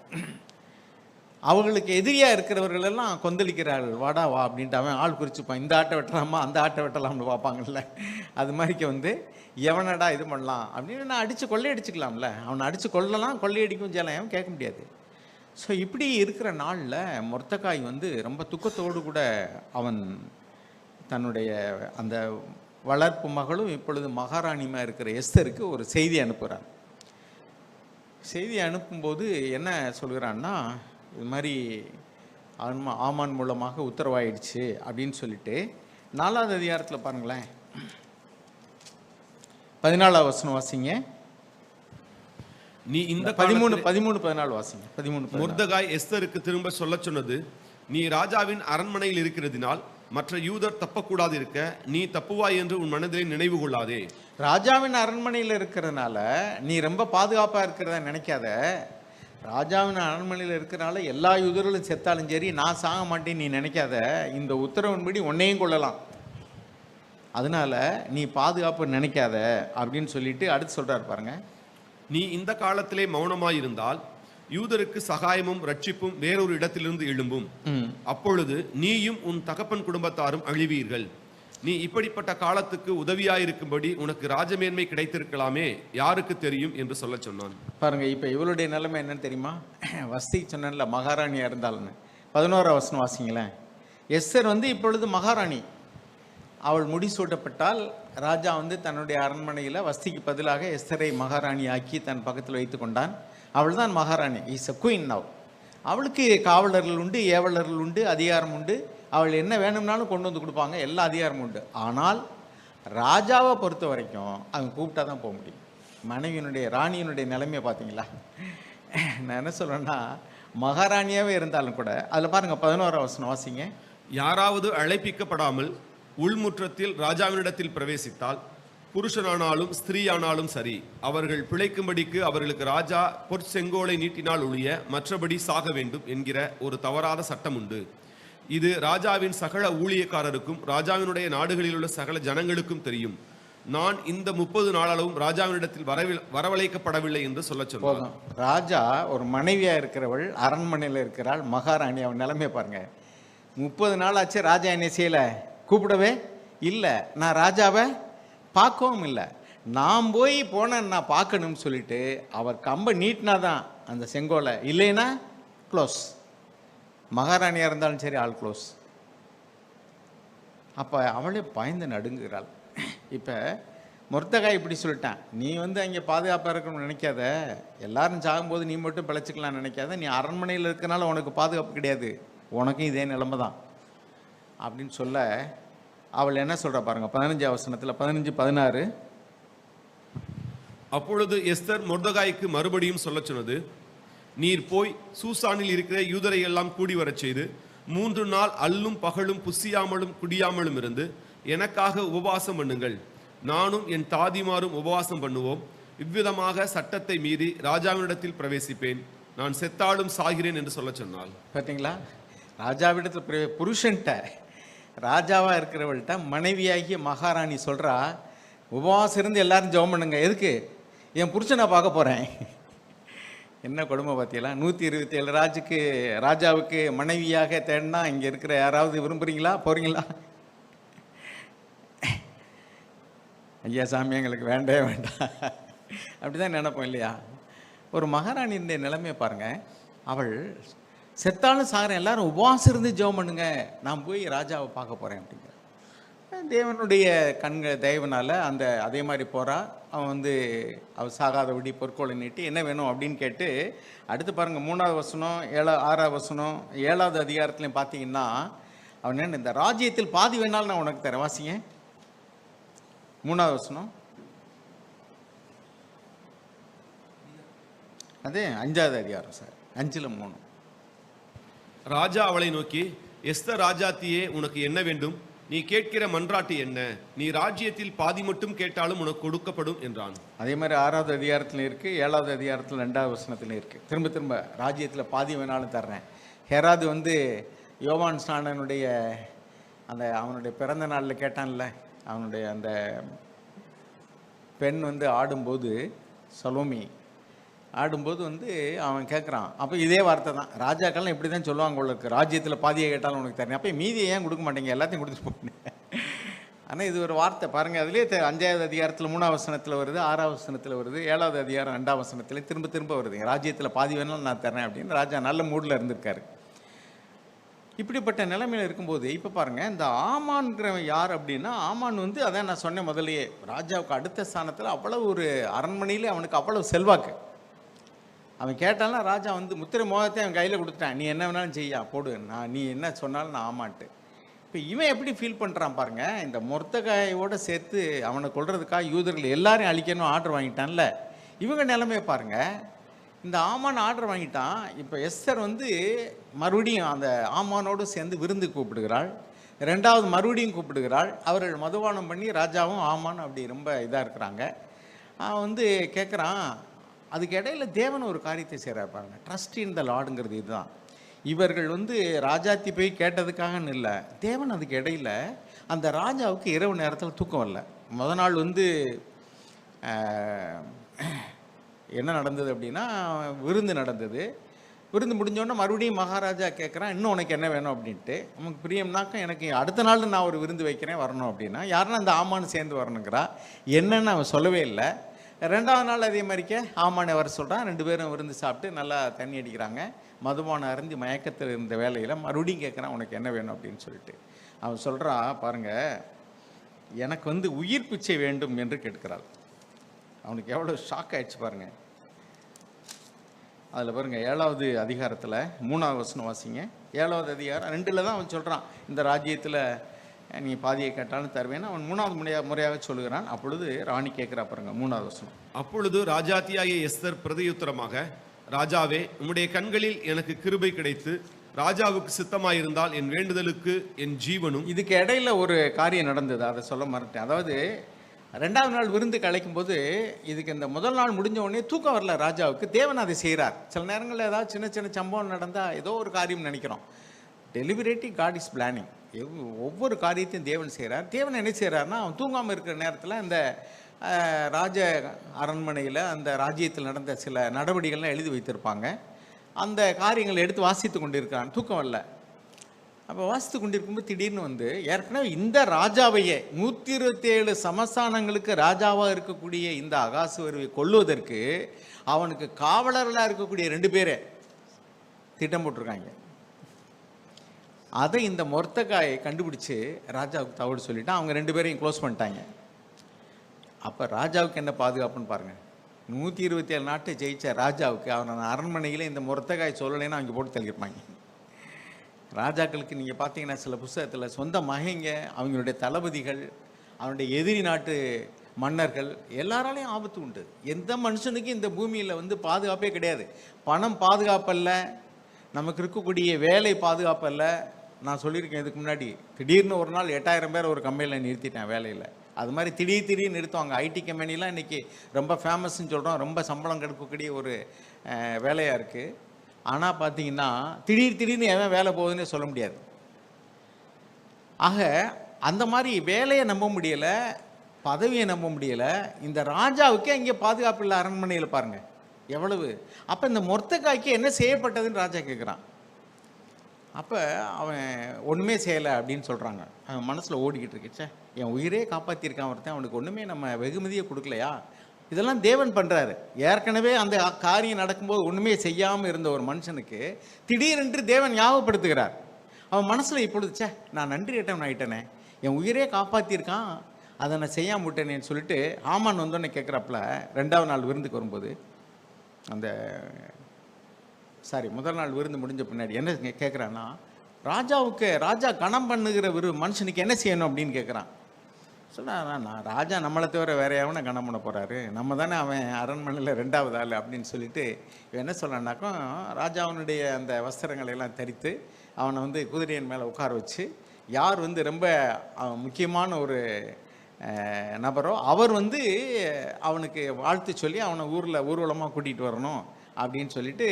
அவங்களுக்கு எதிரியாக இருக்கிறவர்கள் எல்லாம் கொந்தளிக்கிறார்கள், வாடா வா அப்படின்ட்டு அவன் ஆள் குறிச்சுப்பான், இந்த ஆட்டை வெட்டலாமா அந்த ஆட்டை வெட்டலாம்னு பார்ப்பாங்கல்ல, அது மாதிரிக்கு வந்து எவனடா இது பண்ணலாம் அப்படின்னு நான் அடித்து கொள்ளையடிச்சிக்கலாம்ல, அவனை அடித்து கொள்ளலாம், கொள்ளையடிக்கும் செய்யலாம், கேட்க முடியாது. ஸோ இப்படி இருக்கிற நாளில் மொர்தெகாய் வந்து ரொம்ப துக்கத்தோடு கூட அவன் தன்னுடைய அந்த வளர்ப்பு மகளும் இப்பொழுது மகாராணிமாக இருக்கிற எஸ்தருக்கு ஒரு செய்தி அனுப்புகிறான். செய்தி அனுப்பும்போது என்ன சொல்கிறான்னா, இது மாதிரி ஆமான் மூலமாக உத்தரவாயிடுச்சு அப்படின்னு சொல்லிட்டு 4வது அதிகாரத்தில் பாருங்களேன், 14வது வசனம் வாசிங்க. நீ இந்த 13-14 வாசிங்க. 13 மொர்தெகாய் எஸ்தருக்கு திரும்ப சொல்ல சொன்னது, நீ ராஜாவின் அரண்மனையில் இருக்கிறதினால் மற்ற யூதர் தப்பக்கூடாது இருக்க நீ தப்புவாய் என்று உன் மனதிலே நினைவு கொள்ளாதே. ராஜாவின் அரண்மனையில் இருக்கிறதுனால நீ ரொம்ப பாதுகாப்பாக இருக்கிறத நினைக்காத. ராஜாவின் அரண்மனையில் இருக்கிறனால எல்லா யூதர்களும் செத்தாலும் சரி நான் சாக மாட்டேன்னு நீ நினைக்காத. இந்த உத்தரவின்படி உன்னையும் கொள்ளலாம், அதனால நீ பாதுகாப்பு நினைக்காத அப்படின்னு சொல்லிட்டு அடுத்து சொல்றாரு பாருங்க. நீ இந்த காலத்திலே மௌனமாயிருந்தால் யூதருக்கு சகாயமும் ரட்சிப்பும் வேறொரு இடத்திலிருந்து எழும்பும். அப்பொழுது நீயும் உன் தகப்பன் குடும்பத்தாரும் அழிவீர்கள். நீ இப்படிப்பட்ட காலத்துக்கு உதவியாயிருக்கும்படி உனக்கு ராஜமேன்மை கிடைத்திருக்கலாமே, யாருக்கு தெரியும் என்று சொல்ல சொன்னான். பாருங்க, இப்போ இவளுடைய நிலைமை என்னன்னு தெரியுமா? வஸ்தி சொன்னல மகாராணியா இருந்தாள்னு 11ஆம் வசனம் வாசிங்களேன். எஸ்தர் வந்து இப்பொழுது மகாராணி. அவள் முடிசூட்டப்பட்டால் ராஜா வந்து தன்னுடைய அரண்மனையில் வஸ்திக்கு பதிலாக எஸ்தரை மகாராணி ஆக்கி தன் பக்கத்தில் வைத்து கொண்டான். அவள் தான் மகாராணி. Is a queen now. அவளுக்கு காவலர்கள் உண்டு, ஏவலர்கள் உண்டு, அதிகாரம் உண்டு. அவள் என்ன வேணும்னாலும் கொண்டு வந்து கொடுப்பாங்க, எல்லா அதிகாரமும் உண்டு. ஆனால் ராஜாவை பொறுத்த வரைக்கும் அவங்க கூப்பிட்டா தான் போக முடியும். மனைவியினுடைய ராணியினுடைய நிலைமையை பார்த்தீங்களா? நான் என்ன சொல்கிறேன்னா, மகாராணியாகவே இருந்தாலும் கூட அதில் பாருங்கள் 11ஆம் வசனம் வாசிங்க. யாராவது அழைப்பிக்கப்படாமல் உள்முற்றத்தில் ராஜாவினிடத்தில் பிரவேசித்தால், புருஷனானாலும் ஸ்திரீயானாலும் சரி, அவர்கள் பிழைக்கும்படிக்கு அவர்களுக்கு ராஜா பொற்செங்கோலை நீட்டினால் ஒழிய மற்றபடி சாக வேண்டும் என்கிற ஒரு தவறாத சட்டம் உண்டு. இது ராஜாவின் சகல ஊழியக்காரருக்கும் ராஜாவினுடைய நாடுகளில் உள்ள சகல ஜனங்களுக்கும் தெரியும். நான் இந்த 30 நாளளவும் ராஜாவினிடத்தில் வரவழைக்கப்படவில்லை என்று சொல்ல சொன்னார். ராஜா ஒரு மனைவியா இருக்கிறவள் அரண்மனையில் இருக்கிறாள், மகாராணி. அவன் நிலைமையை பாருங்க. 30 நாள் ஆச்சு, ராஜா என்ன செய்யல, கூப்பிடவே இல்லை. நான் ராஜாவை பார்க்கவும் இல்லை. நான் போய் போனேன், நான் பார்க்கணும்னு சொல்லிட்டு அவர் கம்பை நீட்டினாதான் அந்த செங்கோலை, இல்லைன்னா க்ளோஸ். மகாராணியாக இருந்தாலும் சரி, ஆள் க்ளோஸ். அப்போ அவளே பயந்து நடுங்குகிறாள். இப்போ மொர்தகாய் இப்படி சொல்லிட்டான், நீ வந்து அங்கே பாதுகாப்பாக இருக்கணும்னு நினைக்காத, எல்லாரும் சாகும்போது நீ மட்டும் பிழைச்சிக்கலாம்னு நினைக்காத, நீ அரண்மனையில் இருக்கனால உனக்கு பாதுகாப்பு கிடையாது, உனக்கும் இதே நிலைமை தான் அப்படின்னு சொல்ல, அவள் என்ன சொல்கிறா பாருங்க 15ஆம் வசனத்தில் 15, 16. அப்பொழுது எஸ்தர் மொர்தகாய்க்கு மறுபடியும் சொல்ல சொன்னது, நீர் போய் சூசானில் இருக்கிற யூதரை எல்லாம் கூடி வரச் செய்து 3 நாள் அல்லும் பகலும் புசியாமலும் குடியாமலும் இருந்து எனக்காக உபவாசம் பண்ணுங்கள். நானும் என் தாதிமாரும் உபவாசம் பண்ணுவோம். இவ்விதமாக சட்டத்தை மீறி ராஜாவினிடத்தில் பிரவேசிப்பேன். நான் செத்தாலும் சாகிறேன் என்று சொல்ல சொன்னாள். பார்த்தீங்களா? ராஜாவிடத்தில் புருஷன்ட்ட, ராஜாவாக இருக்கிறவள்கிட்ட மனைவியாகிய மகாராணி சொல்கிறா, உபவாசம் இருந்து எல்லாரும் ஜெபம் பண்ணுங்க. எதுக்கு? என் புருஷனை பார்க்க போகிறேன். என்ன கொடுமை பார்த்தீங்களா? 127 ராஜாவுக்கு மனைவியாக தேடினா இங்கே இருக்கிற யாராவது விரும்புகிறீங்களா, போகிறீங்களா? ஐயா சாமி எங்களுக்கு வேண்டவே வேண்டாம் அப்படி தான் நினைப்போம் இல்லையா? ஒரு மகாராணியினுடைய நிலைமையை பாருங்கள். அவள் செத்தாலும் சாகிறேன், எல்லாரும் உபவாசம் இருந்து ஜெபம் பண்ணுங்க, நான் போய் ராஜாவை பார்க்க போகிறேன் அப்படிங்கிற தேவனுடைய கண்கள் தயவுனால அதே மாதிரி போகிறா. அவன் வந்து அவள் சாகாதபடி பொற்கோளை நீட்டி என்ன வேணும் அப்படின்னு கேட்டு, அடுத்து பாருங்கள் 3ஆவது வசனம் 6ஆவது வசனம் 7ஆவது அதிகாரத்துலையும் பார்த்தீங்கன்னா, அவன் என்ன, இந்த ராஜ்யத்தில் பாதி வேணாலும் நான் உனக்கு தரேன். வாசிங்க 3ஆவது வசனம். அதே 5ஆவது அதிகாரம் சார், 5:3. ராஜா அவளை நோக்கி, எஸ்தர் ராஜாத்தியே, உனக்கு என்ன வேண்டும்? நீ கேட்கிற மன்றாட்டு என்ன? நீ ராஜ்யத்தில் பாதி மட்டும் கேட்டாலும் உனக்கு கொடுக்கப்படும் என்றான். அதே மாதிரி 6ஆவது அதிகாரத்தில் இருக்கு, 7ஆவது அதிகாரத்தில் 2ஆவது வசனத்தில் இருக்கு. திரும்ப திரும்ப ராஜ்யத்தில் பாதி வேணாலும் தர்றேன். ஹெராது வந்து யோவான் ஸ்நானனுடைய அவனுடைய பிறந்த நாளில் கேட்டான்ல, அவனுடைய அந்த பெண் வந்து ஆடும்போது, சலோமி ஆடும்போது வந்து அவன் கேட்குறான். அப்போ இதே வார்த்தை தான், ராஜாக்கள்லாம் இப்படி தான் சொல்லுவாங்க, உங்களுக்கு ராஜ்யத்தில் பாதியை கேட்டாலும் உனக்கு தரேன், அப்போ மீதியை ஏன் கொடுக்க மாட்டேங்க, எல்லாத்தையும் கொடுத்துட்டு போங்க. ஆனால் இது ஒரு வார்த்தை பாருங்கள். அதுலேயே 5ஆவது அதிகாரத்தில் 3ஆவது வசனத்தில் வருது, 6ஆவது வசனத்தில் வருது, 7ஆவது அதிகாரம் 2ஆவது வசனத்தில் திரும்ப திரும்ப வருது, ராஜ்யத்தில் பாதி வேணாலும் நான் தரேன் அப்படின்னு. ராஜா நல்ல மூடில் இருந்திருக்காரு. இப்படிப்பட்ட நிலைமையில் இருக்கும்போது இப்போ பாருங்கள், இந்த ஆமான்கிறவன் யார் அப்படின்னா, ஆமான் வந்து அதான் நான் சொன்னேன் முதலையே, ராஜாவுக்கு அடுத்த ஸ்தானத்தில் அவ்வளவு ஒரு அரண்மனையிலே அவனுக்கு அவ்வளவு செல்வாக்கு. அவன் கேட்டாலும் ராஜா வந்து முத்திரை மோகத்தை அவன் கையில் கொடுத்துட்டான், நீ என்ன வேணாலும் செய்யா போடு, நீ என்ன சொன்னாலும் நான் ஆமான்ட்டு. இப்போ இவன் எப்படி ஃபீல் பண்ணுறான் பாருங்கள். இந்த மொர்தகாயோடு சேர்த்து அவனை கொள்றதுக்காக யூதர்கள் எல்லாரையும் அழிக்கணும் ஆர்டர் வாங்கிட்டான்ல, இவங்க நிலைமையை பாருங்கள். இந்த ஆமான் ஆர்டர் வாங்கிட்டான். இப்போ எஸ்தர் வந்து மறுபடியும் அந்த ஆமானோடு சேர்ந்து விருந்து கூப்பிடுகிறாள், 2வது மறுபடியும் கூப்பிடுகிறாள். அவர்கள் மதுபானம் பண்ணி ராஜாவும் ஆமான் அப்படி ரொம்ப இதாக இருக்கிறாங்க. அவன் வந்து கேட்குறான். அதுக்கு இடையில தேவன் ஒரு காரியத்தை செய்கிறார் பாருங்க. ட்ரஸ்ட் இன் த லார்டுங்கிறது இதுதான். இவர்கள் வந்து ராஜாத்தி போய் கேட்டதுக்காகன்னு இல்லை, தேவன் அதுக்கு இடையில அந்த ராஜாவுக்கு இரவு நேரத்தில் தூக்கம் வரல. முத நாள் வந்து என்ன நடந்தது அப்படின்னா, விருந்து நடந்தது. விருந்து முடிஞ்சோடனே மறுபடியும் மகாராஜா கேட்குறான், இன்னும் உனக்கு என்ன வேணும் அப்படின்ட்டு. நமக்கு பிரியம்னாக்க எனக்கு அடுத்த நாள் நான் ஒரு விருந்து வைக்கிறேன் வரணும் அப்படின்னா, யாருன்னா அந்த ஆமான்னு சேர்ந்து வரணுங்கிறா. என்னன்னு அவன் சொல்லவே இல்லை. 2வது நாள் அதே மாதிரிக்க ஆமானை வர சொல்கிறான். 2 பேரும் விருந்து சாப்பிட்டு நல்லா தண்ணி அடிக்கிறாங்க. மதுபானம் அருந்தி மயக்கத்தில் இருந்த வேலையில் மறுபடியும் கேட்குறான், உனக்கு என்ன வேணும் அப்படின்னு சொல்லிட்டு. அவன் சொல்கிறான், பாருங்கள், எனக்கு வந்து உயிர் பிச்சை வேண்டும் என்று கேட்கிறாள். அவனுக்கு எவ்வளோ ஷாக் ஆயிடுச்சு பாருங்கள். அதில் பாருங்கள் 7வது அதிகாரத்தில் 3வது வசனம் வாசிங்க. 7வது அதிகாரம் 2ல் தான் அவன் சொல்கிறான், இந்த ராஜ்யத்தில் நீ பாதியை கேட்டாலும் தருவேன்னு அவன் 3வது முறையாக சொல்லுகிறான். அப்பொழுது ராணி கேட்குறா பாருங்க, 3வது வசனம். அப்பொழுது ராஜாத்தியாகிய எஸ்தர் பிரதியுத்தரமாக, ராஜாவே, உம்முடைய கண்களில் எனக்கு கிருபை கிடைத்து ராஜாவுக்கு சித்தமாயிருந்தால் என் வேண்டுதலுக்கு என் ஜீவனும். இதுக்கு இடையில ஒரு காரியம் நடந்தது, அதை சொல்ல மறந்துட்டேன். அதாவது 2வது நாள் விருந்துக்கு அழைக்கும் போது, இதுக்கு இந்த முதல் நாள் முடிஞ்ச உடனே தூக்கம் வரல ராஜாவுக்கு. தேவன் அதை செய்கிறார். சில நேரங்களில் ஏதாவது சின்ன சின்ன சம்பவம் நடந்தால் ஏதோ ஒரு காரியம் நினைக்கிறோம். டெலிபரேட்டிவ் காட் இஸ் பிளானிங். ஒவ்வொரு காரியத்தையும் தேவன் செய்கிறார். தேவன் என்ன செய்கிறாருன்னா, அவன் தூங்காமல் இருக்கிற நேரத்தில் இந்த ராஜ அரண்மனையில் அந்த ராஜ்யத்தில் நடந்த சில நடவடிக்கைகள்லாம் எழுதி வைத்திருப்பாங்க. அந்த காரியங்களை எடுத்து வாசித்து கொண்டிருக்கிறான், தூக்கம் வரல. அப்போ வாசித்து கொண்டிருக்கும்போது திடீர்னு வந்து, ஏற்கனவே இந்த ராஜாவையே 127 சமஸ்தானங்களுக்கு ராஜாவாக இருக்கக்கூடிய இந்த அகாசுவருவை கொல்லுவதற்கு அவனுக்கு காவலர்களாக இருக்கக்கூடிய 2 பேரை திட்டம் போட்டிருக்காங்க. அதை இந்த மொர்தெகாயை கண்டுபிடிச்சு ராஜாவுக்கு தவிடு சொல்லிவிட்டு அவங்க 2 பேரையும் க்ளோஸ் பண்ணிட்டாங்க. அப்போ ராஜாவுக்கு என்ன பாதுகாப்புன்னு பாருங்கள். 127 நாட்டை ஜெயித்த ராஜாவுக்கு அவன் அரண்மனையில் இந்த மொர்தெகாய் சொல்லலைன்னா அவங்க போட்டு தள்ளியிருப்பாங்க. ராஜாக்களுக்கு நீங்கள் பார்த்தீங்கன்னா சில புஸ்தகத்தில் சொந்த மகைங்க, அவங்களுடைய தளபதிகள், அவனுடைய எதிரி நாட்டு மன்னர்கள் எல்லாராலையும் ஆபத்து உண்டு. எந்த மனுஷனுக்கும் இந்த பூமியில் வந்து பாதுகாப்பே கிடையாது. பணம் பாதுகாப்பல்ல, நமக்கு இருக்கக்கூடிய வேலை பாதுகாப்பல்ல. நான் சொல்லியிருக்கேன் இதுக்கு முன்னாடி, திடீர்னு ஒரு நாள் 8000 பேர் ஒரு கம்பெனியில் நிறுத்திட்டேன் வேலையில். அது மாதிரி திடீர்னு நிறுத்துவாங்க. ஐடி கம்பெனிலாம் இன்றைக்கி ரொம்ப ஃபேமஸ்ன்னு சொல்கிறோம், ரொம்ப சம்பளம் கிடைக்கக்கூடிய ஒரு வேலையாக இருக்குது. ஆனால் பார்த்தீங்கன்னா திடீர்னு எவன் வேலை போகுதுன்னே சொல்ல முடியாது. ஆக அந்த மாதிரி வேலையை நம்ப முடியலை, பதவியை நம்ப முடியலை. இந்த ராஜாவுக்கே இங்கே பாதுகாப்பு இல்லை அரண்மனையில் பாருங்கள் எவ்வளவு. அப்போ இந்த மொர்தெகாய்க்கு என்ன செய்யப்பட்டதுன்னு ராஜா கேட்குறான். அப்போ அவன் ஒன்றுமே செய்யலை அப்படின்னு சொல்கிறாங்க. அவன் மனசில் ஓடிக்கிட்டு இருக்குச்சே, என் உயிரே காப்பாற்றிருக்கான் ஒருத்தன், அவனுக்கு ஒன்றுமே நம்ம வெகுமதியை கொடுக்கலையா. இதெல்லாம் தேவன் பண்ணுறாரு. ஏற்கனவே அந்த காரியம் நடக்கும்போது ஒன்றுமே செய்யாமல் இருந்த ஒரு மனுஷனுக்கு திடீரென்று தேவன் ஞாபகப்படுத்துகிறார். அவன் மனசில் இப்பொழுது, சே, நான் நன்றி கேட்டவன் ஆகிட்டேனே, என் உயிரே காப்பாற்றிருக்கான், அதை நான் செய்யாமல் விட்டேனேன்னு சொல்லிட்டு ஆமான் வந்தோன்னே கேட்குறாப்புல. 2வது நாள் விருந்துக்கு வரும்போது, அந்த முதல் நாள் விருந்து முடிஞ்ச பின்னாடி என்ன கேட்குறான்னா, ராஜா கணம் பண்ணுகிற ஒரு மனுஷனுக்கு என்ன செய்யணும் அப்படின்னு கேட்குறான். நான் ராஜா நம்மளை தவிர வேற எவனை கணம் பண்ண போகிறாரு, நம்ம தானே அவன் அரண்மனையில் 2வது ஆள் அப்படின்னு சொல்லிட்டு இவன் என்ன சொல்கிறான்னாக்கும், ராஜாவனுடைய அந்த வஸ்திரங்களை எல்லாம் தரித்து அவனை வந்து குதிரையின் மேலே உட்கார வச்சு, யார் வந்து ரொம்ப முக்கியமான ஒரு நபரோ அவர் வந்து அவனுக்கு வாழ்த்து சொல்லி அவனை ஊர்வலமாக கூட்டிகிட்டு வரணும் அப்படின்னு சொல்லிட்டு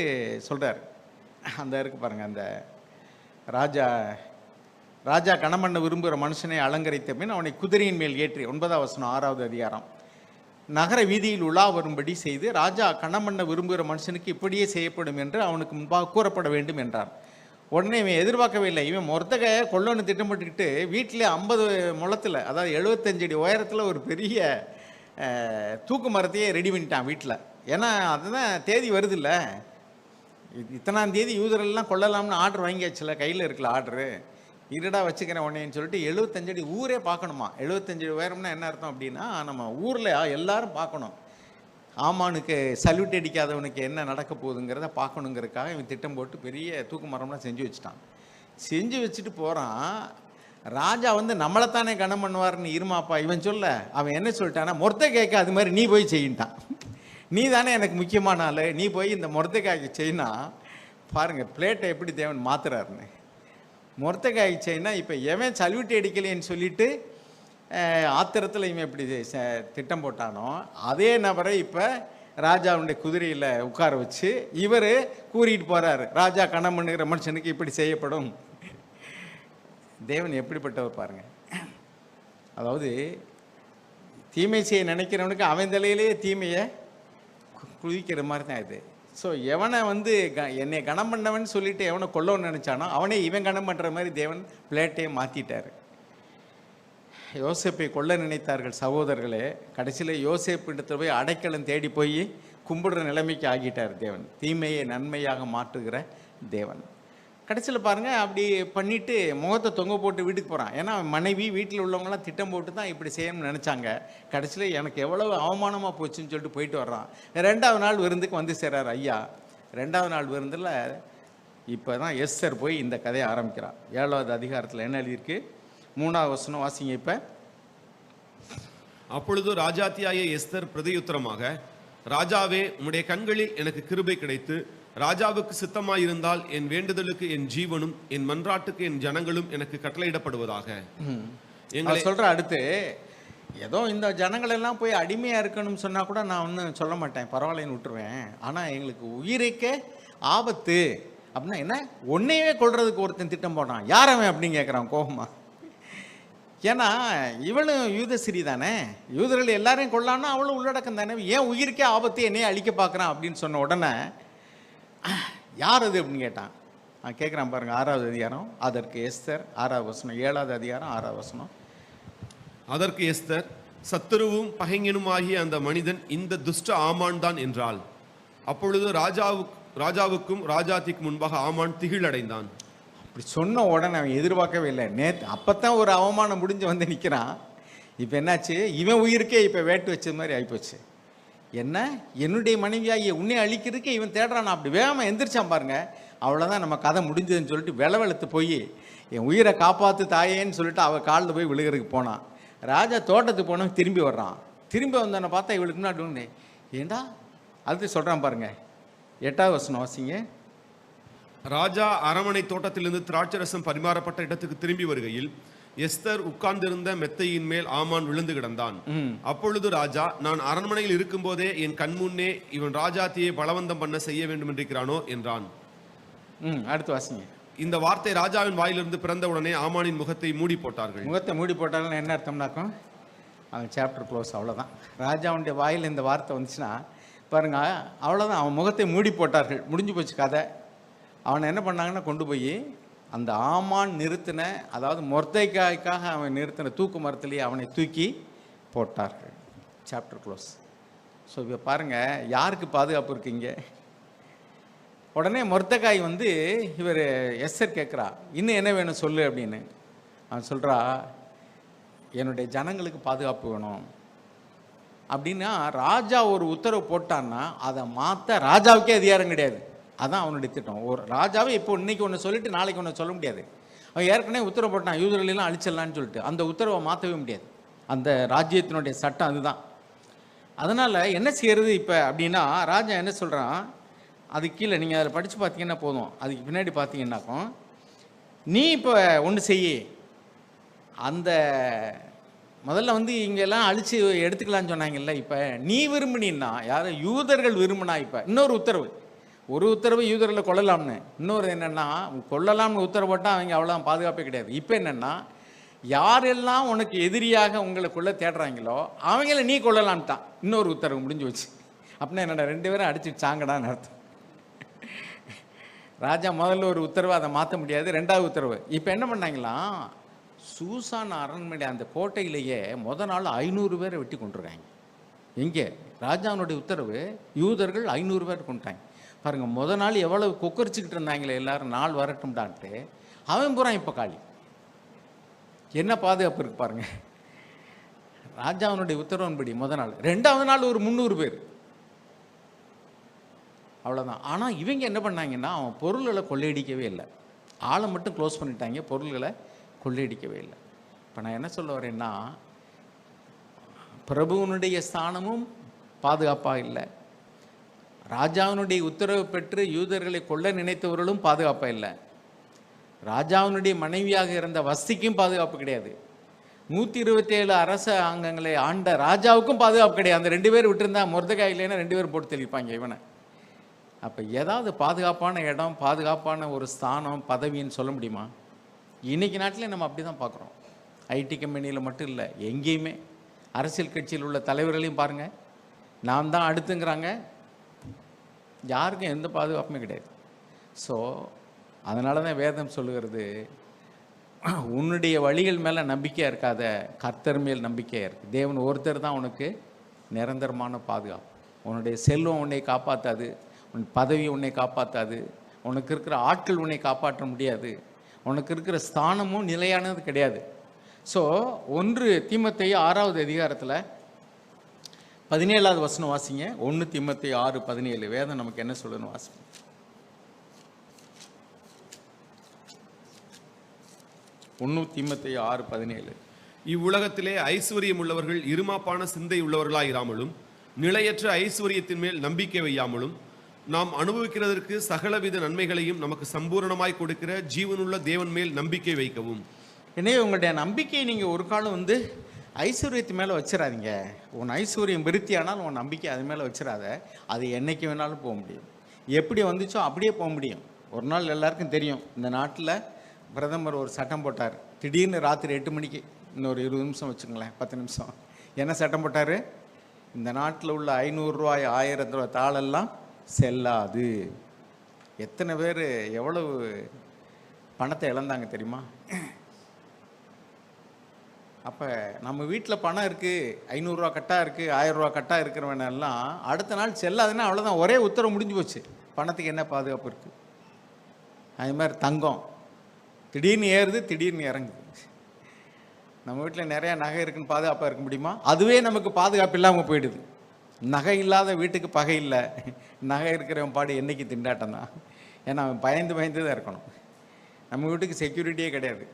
சொல்கிறார். அந்த இருக்கு பாருங்கள், அந்த ராஜா கணம் பண்ண விரும்புகிற மனுஷனை அலங்கரித்த பின் அவனை குதிரையின் மேல் ஏற்றி, 9வது வசனம் 6வது அதிகாரம், நகர வீதியில் உலா வரும்படி செய்து, ராஜா கணம் பண்ண விரும்புகிற மனுஷனுக்கு இப்படியே செய்யப்படும் என்று அவனுக்கு முன்பாக கூறப்பட வேண்டும் என்றார். உடனே இவன் எதிர்பார்க்கவே இல்லை. இவன் மொர்தெகாயை கொல்லணும்னு திட்டமிட்டுக்கிட்டு வீட்டில் 50 முழத்தில், அதாவது 75 அடி உயரத்தில் ஒரு பெரிய தூக்கு மரத்தையே ரெடி பண்ணிட்டான் வீட்டில். ஏன்னா அதுதான் தேதி வருது இல்லை, இத்தனாம் தேதி யூதரெல்லாம் கொல்லலாம்னு ஆர்டர் வாங்கியாச்சுல, கையில் இருக்கல ஆர்டரு, இருடா வச்சுக்கிறேன் உடனேன்னு சொல்லிட்டு 75 அடி ஊரே பார்க்கணுமா. 75 அடி உயரம்னா என்ன அர்த்தம் அப்படின்னா, நம்ம ஊரில் எல்லாரும் பார்க்கணும், ஆமானுக்கு சல்யூட் அடிக்காதவனுக்கு என்ன நடக்க போகுதுங்கிறத பார்க்கணுங்கிறதுக்காக இவன் திட்டம் போட்டு பெரிய தூக்கு மரம்லாம் செஞ்சு வச்சுட்டான். செஞ்சு வச்சுட்டு போகிறான். ராஜா வந்து நம்மளைத்தானே கணம் பண்ணுவார்னு இருமாப்பா இவன் சொல்ல, அவன் என்ன சொல்லிட்டான்னா, மொர்தெகாய்க்கு அது மாதிரி நீ போய் செய்யிட்டான். நீ தானே எனக்கு முக்கியமான ஆள், நீ போய் இந்த மொர்தெகாய்க்கு செய்யினா பாருங்கள் பிளேட்டை எப்படி தேவன் மாத்துறாருன்னு. மொர்தெகாய்க்கு செய்யினா இப்போ எவன் சல்யூட் அடிக்கலைன்னு சொல்லிட்டு ஆத்திரத்தில் இவன் எப்படி திட்டம் போட்டானோ, அதே நபரை இப்போ ராஜாவுடைய குதிரையில் உட்கார வச்சு இவர் கூறிட்டு போகிறாரு, ராஜா கணம் பண்ணுகிற மனுஷனுக்கு இப்படி செய்யப்படும். தேவன் எப்படிப்பட்டவர் பாருங்க. அதாவது தீமை செய்ய நினைக்கிறவனுக்கு அவன் தலையிலேயே தீமையை குதிக்கிற மாதிரி தான் இது. ஸோ எவனை வந்து என்னை கனம் பண்ணவன் சொல்லிட்டு எவனை கொல்லணும்னு நினச்சானோ அவனே இவன் கனம் பண்ணுற மாதிரி தேவன் பிளேட்டையே மாற்றிட்டார். யோசேப்பை கொல்ல நினைத்தார்கள் சகோதரர்களே. கடைசியில் யோசேப்பிடத்தில் போய் அடைக்கலம் தேடி போய் கும்பிடுற நிலைமைக்கு ஆகிட்டார் தேவன். தீமையை நன்மையாக மாற்றுகிற தேவன். கடைசியில் பாருங்கள், அப்படி பண்ணிவிட்டு முகத்தை தொங்க போட்டு வீட்டுக்கு போகிறான். ஏன்னா மனைவி வீட்டில் உள்ளவங்களாம் திட்டம் போட்டு தான் இப்படி செய்யணும்னு நினச்சாங்க. கடைசியில் எனக்கு எவ்வளவு அவமானமாக போச்சுன்னு சொல்லிட்டு போயிட்டு வர்றான். 2வது நாள் விருந்துக்கு வந்து சேர்றார் ஐயா. 2வது நாள் விருந்தில் இப்போ தான் எஸ்தர் போய் இந்த கதையை ஆரம்பிக்கிறான். 7வது அதிகாரத்தில் என்ன எழுதியிருக்கு? 3வது வசனம் வாசிங்க. இப்போ அப்பொழுது ராஜாத்தியாய எஸ்தர் பிரதியுத்தரமாக, ராஜாவே, உம்முடைய கண்களில் எனக்கு கிருபை கிடைத்து ராஜாவுக்கு சித்தமாயிருந்தால் என் வேண்டுதலுக்கு என் ஜீவனும் என் மன்றாட்டுக்கு என் ஜனங்களும் எனக்கு கட்டளையிடப்படுவதாக. எங்களை சொல்ற அடுத்து ஏதோ இந்த ஜனங்கள் எல்லாம் போய் அடிமையா இருக்கணும்னு சொன்னா கூட நான் ஒன்றும் சொல்ல மாட்டேன், பரவாயில்லன்னு விட்டுருவேன். ஆனா எங்களுக்கு உயிருக்கே ஆபத்து அப்படின்னா என்ன? ஒன்னையே கொள்றதுக்கு ஒருத்தன் திட்டம் போடுறான். யார் அவன் அப்படின்னு கேட்குறான் கோபமா. ஏன்னா இவளும் யூதஸ்ரீ தானே, யூதர்கள் எல்லாரையும் கொள்ளான்னா அவளும் உள்ளடக்கம் தானே. ஏன் உயிருக்கே ஆபத்து என்னையே அழிக்க பார்க்குறான் அப்படின்னு சொன்ன உடனே யார் அது அப்படின்னு கேட்டான். கேட்குறான் பாருங்க, 6வது அதிகாரம். அதற்கு எஸ்தர் 6வது வசனம், 7வது அதிகாரம் 6வது வசனம். அதற்கு எஸ்தர், சத்துருவும் பகைஞனுமாகிய அந்த மனிதன் இந்த துஷ்ட ஆமான் தான் என்றாள். அப்பொழுது ராஜாவுக்கும் ராஜாத்திக்கு முன்பாக ஆமான் திகிழடைந்தான். அப்படி சொன்ன உடனே அவன் எதிர்பார்க்கவே இல்லை. அப்பத்தான் ஒரு அவமானம் முடிஞ்சு வந்து நிற்கிறான். இப்போ என்னாச்சு? இவன் உயிருக்கே இப்போ வேட்டு வச்சது மாதிரி ஆகிப்போச்சு. என்ன, என்னுடைய மனைவியாகிய உன்னை அழிக்கிறதுக்கு இவன் தேடுறான். அப்படி வேகமாக எந்திரிச்சான் பாருங்க. அவ்வளோதான், நம்ம கதை முடிஞ்சதுன்னு சொல்லிட்டு வெளவெளுத்து போய் என் உயிரை காப்பாற்று தாயேன்னு சொல்லிட்டு அவள் காலில் போய் விழுகிறதுக்கு போனான். ராஜா தோட்டத்துக்கு போனவன் திரும்பி வர்றான். திரும்பி வந்தவனை பார்த்தா இவளுக்கு முன்னாடி ஏண்டா அது சொல்கிறான் பாருங்க. 8வது வசனம் வாசிங்க. ராஜா அரமனை தோட்டத்திலிருந்து திராட்சரசம் பரிமாறப்பட்ட இடத்துக்கு திரும்பி வருகையில் எஸ்தர் உட்கார்ந்திருந்த மெத்தையின் மேல் ஆமான் விழுந்து கிடந்தான். அப்பொழுது ராஜா, நான் அரண்மனையில் இருக்கும் போதே என் கண்முன்னே இவன் ராஜாத்தியை பலவந்தம் பண்ண செய்ய வேண்டும் என்றிருக்கிறானோ என்றான். அடுத்து வாசிங்க. இந்த வார்த்தை ராஜாவின் வாயிலிருந்து பிறந்தவுடனே ஆமானின் முகத்தை மூடி போட்டார்கள். முகத்தை மூடி போட்டார்கள் என்ன அர்த்தம்னாக்கும்? அவன் சாப்டர் க்ளோஸ், அவ்வளோதான். ராஜாவுடைய வாயில் இந்த வார்த்தை வந்துச்சுன்னா பாருங்க, அவ்வளோதான். அவன் முகத்தை மூடி போட்டார்கள், முடிஞ்சு போச்சு கதை. அவனை என்ன பண்ணாங்கன்னா கொண்டு போய் அந்த ஆமான் நிறுத்தின, அதாவது மொர்தெகாய்க்காக அவன் நிறுத்தின தூக்கு மரத்திலேயே அவனை தூக்கி போட்டார்கள். Chapter close. ஸோ இப்போ பாருங்கள் யாருக்கு பாதுகாப்பு இருக்குங்க. உடனே மொர்தெகாய் வந்து இவர் எஸ்தர் கேட்குறா, இன்னும் என்ன வேணும் சொல்லு அப்படின்னு. அவன் சொல்கிறா, என்னுடைய ஜனங்களுக்கு பாதுகாப்பு வேணும் அப்படின்னா ராஜா ஒரு உத்தரவு போட்டான்னா அதை மாற்ற ராஜாவுக்கே அதிகாரம் கிடையாது. அதான் அவனுடைய திட்டம். ஒரு ராஜாவை இப்போ இன்னைக்கு ஒன்று சொல்லிட்டு நாளைக்கு ஒன்று சொல்ல முடியாது. அவன் ஏற்கனவே உத்தரவு போட்டான் யூதர்களெல்லாம் அழிச்சிடலான்னு சொல்லிட்டு. அந்த உத்தரவை மாற்றவே முடியாது. அந்த ராஜ்யத்தினுடைய சட்டம் அதுதான். அதனால் என்ன செய்யறது இப்போ அப்படின்னா, ராஜா என்ன சொல்கிறான், அதுக்கு கீழே நீங்கள் அதில் படித்து பார்த்தீங்கன்னா போதும். அதுக்கு பின்னாடி பார்த்தீங்கன்னாக்கும், நீ இப்போ ஒன்று செய்ய, அந்த முதல்ல வந்து இங்கெல்லாம் அழித்து எடுத்துக்கலான்னு சொன்னாங்கல்ல, இப்போ நீ விரும்பினா, யாரும் யூதர்கள் விரும்பினா, இப்போ இன்னொரு உத்தரவு, ஒரு உத்தரவு யூதர்களை கொல்லலாம்னு, இன்னொரு என்னென்னா கொல்லலாம்னு உத்தரவு போட்டால் அவங்க அவ்வளோ பாதுகாப்பே கிடையாது. இப்போ என்னென்னா, யாரெல்லாம் உனக்கு எதிரியாக உங்களுக்குள்ளே தேடுறாங்களோ அவங்கள நீ கொல்லலாம்ட்டான். இன்னொரு உத்தரவு முடிஞ்சு வச்சு. அப்படின்னா என்னடா 2 பேரும் அடிச்சுட்டு சாங்கடான்னு அர்த்தம். ராஜா முதல்ல ஒரு உத்தரவு, அதை மாற்ற முடியாது. 2வது உத்தரவு. இப்போ என்ன பண்ணாங்களாம், சூசான் அரண்மனை அந்த கோட்டையிலேயே நாள் 500 பேரை வெட்டி கொண்டிருக்காங்க. எங்கே? ராஜாவுடைய உத்தரவு, யூதர்கள் 500 பேர் கொண்டுட்டாங்க பாருங்க. நாள் எவ்வளவு கொக்கரிச்சுக்கிட்டு இருந்தாங்களே எல்லாரும், நாள் வரட்டும்டான்ட்டு. அவன் பூரா இப்போ காலி. என்ன பாதுகாப்பு இருக்கு பாருங்க. ராஜாவுடைய உத்தரவின்படி நாள். 2வது நாள் ஒரு 300 பேர், அவ்வளோதான். ஆனால் இவங்க என்ன பண்ணாங்கன்னா, அவன் பொருள்களை கொள்ளையடிக்கவே இல்லை. ஆளை மட்டும் க்ளோஸ் பண்ணிட்டாங்க, பொருள்களை கொள்ளையடிக்கவே இல்லை. இப்போ நான் என்ன சொல்ல வரேன்னா, பிரபுவனுடைய ஸ்தானமும் பாதுகாப்பாக இல்லை, ராஜாவினுடைய உத்தரவு பெற்று யூதர்களை கொல்ல நினைத்தவர்களும் பாதுகாப்பாக இல்லை, ராஜாவினுடைய மனைவியாக இருந்த வஸ்திக்கும் பாதுகாப்பு கிடையாது, 127 அரச அங்கங்களை ஆண்ட ராஜாவுக்கும் பாதுகாப்பு கிடையாது. அந்த 2 பேர் விட்டுருந்தா மொர்தெகாய் இல்லைன்னா 2 பேர் போட்டு தெளிப்பாங்க இவனை. அப்போ ஏதாவது பாதுகாப்பான இடம், பாதுகாப்பான ஒரு ஸ்தானம், பதவின்னு சொல்ல முடியுமா? இன்றைக்கி நாட்டில் நம்ம அப்படி தான் பார்க்குறோம். ஐடி கம்பெனியில் மட்டும் இல்லை, எங்கேயுமே அரசியல் கட்சியில் உள்ள தலைவர்களையும் பாருங்கள், நாம் தான் அடுத்துங்கிறாங்க. யாருக்கும் எந்த பாதுகாப்புமே கிடையாது. ஸோ அதனால தான் வேதம் சொல்லுகிறது, உன்னுடைய வழிகள் மேலே நம்பிக்கையாக இருக்காத, கர்த்தர் மேல் நம்பிக்கையாக இருக்கு. தேவன் ஒருத்தர் தான் உனக்கு நிரந்தரமான பாதுகாப்பு. உன்னுடைய செல்வம் உன்னை காப்பாற்றாது, உன் பதவி உன்னை காப்பாற்றாது, உனக்கு இருக்கிற ஆட்கள் உன்னை காப்பாற்ற முடியாது, உனக்கு இருக்கிற ஸ்தானமும் நிலையானது கிடையாது. ஸோ 1 தீமோத்தேயு 6வது அதிகாரத்தில் 17வது வசனம் வாசிங்க. 1 தீமோத்தேயு 6:17 வேதம் நமக்கு என்ன சொல்லணும் வாசிங்க. 1 தீமோத்தேயு 6:17. இவ்வுலகத்திலே ஐஸ்வர்யம் உள்ளவர்கள் இருமாப்பான சிந்தை உள்ளவர்களாயிராமலும் நிலையற்ற ஐஸ்வர்யத்தின் மேல் நம்பிக்கை வையாமலும் நாம் அனுபவிக்கிறதற்கு சகலவித நன்மைகளையும் நமக்கு சம்பூரணமாய் கொடுக்கிற ஜீவனுள்ள தேவன் மேல் நம்பிக்கை வைக்கவும். எனவே உங்களுடைய நம்பிக்கையை நீங்கள் ஒரு காலம் வந்து ஐஸ்வர்யத்து மேலே வச்சிடாதீங்க. உன் ஐஸ்வர்யம் விருத்தியானால் உன் நம்பிக்கை அது மேலே வச்சிடாத. அது என்னைக்கு வேணாலும் போக முடியும். எப்படி வந்துச்சோ அப்படியே போக முடியும். ஒரு நாள் எல்லாருக்கும் தெரியும், இந்த நாட்டில் பிரதமர் ஒரு சட்டம் போட்டார். திடீர்னு ராத்திரி 8 மணிக்கு, இன்னொரு 20 நிமிஷம் வச்சுங்களேன், 10 நிமிஷம், என்ன சட்டம் போட்டார்? இந்த நாட்டில் உள்ள 500 ரூபாய் 1000 ரூபாய் தாளெல்லாம் செல்லாது. எத்தனை பேர் எவ்வளவு பணத்தை இழந்தாங்க தெரியுமா? அப்போ நம்ம வீட்டில் பணம் இருக்குது, 500 ரூபா கட்டாக இருக்குது, 1000 ரூபா கட்டாக இருக்கிறவனெல்லாம் அடுத்த நாள் செல்லாதுன்னா அவ்வளோதான், ஒரே உத்தரவு முடிஞ்சு போச்சு. பணத்துக்கு என்ன பாதுகாப்பு இருக்குது? அது மாதிரி தங்கம் திடீர்னு ஏறுது, திடீர்னு இறங்குது. நம்ம வீட்டில் நிறையா நகை இருக்குன்னு பாதுகாப்பாக இருக்க முடியுமா? அதுவே நமக்கு பாதுகாப்பு இல்லாமல் போயிடுது. நகை இல்லாத வீட்டுக்கு பகை இல்லை, நகை இருக்கிறவன் பாடு என்றைக்கு திண்டாட்டம் தான். ஏன்னா அவன் பயந்து தான் இருக்கணும். நம்ம வீட்டுக்கு செக்யூரிட்டியே கிடையாது.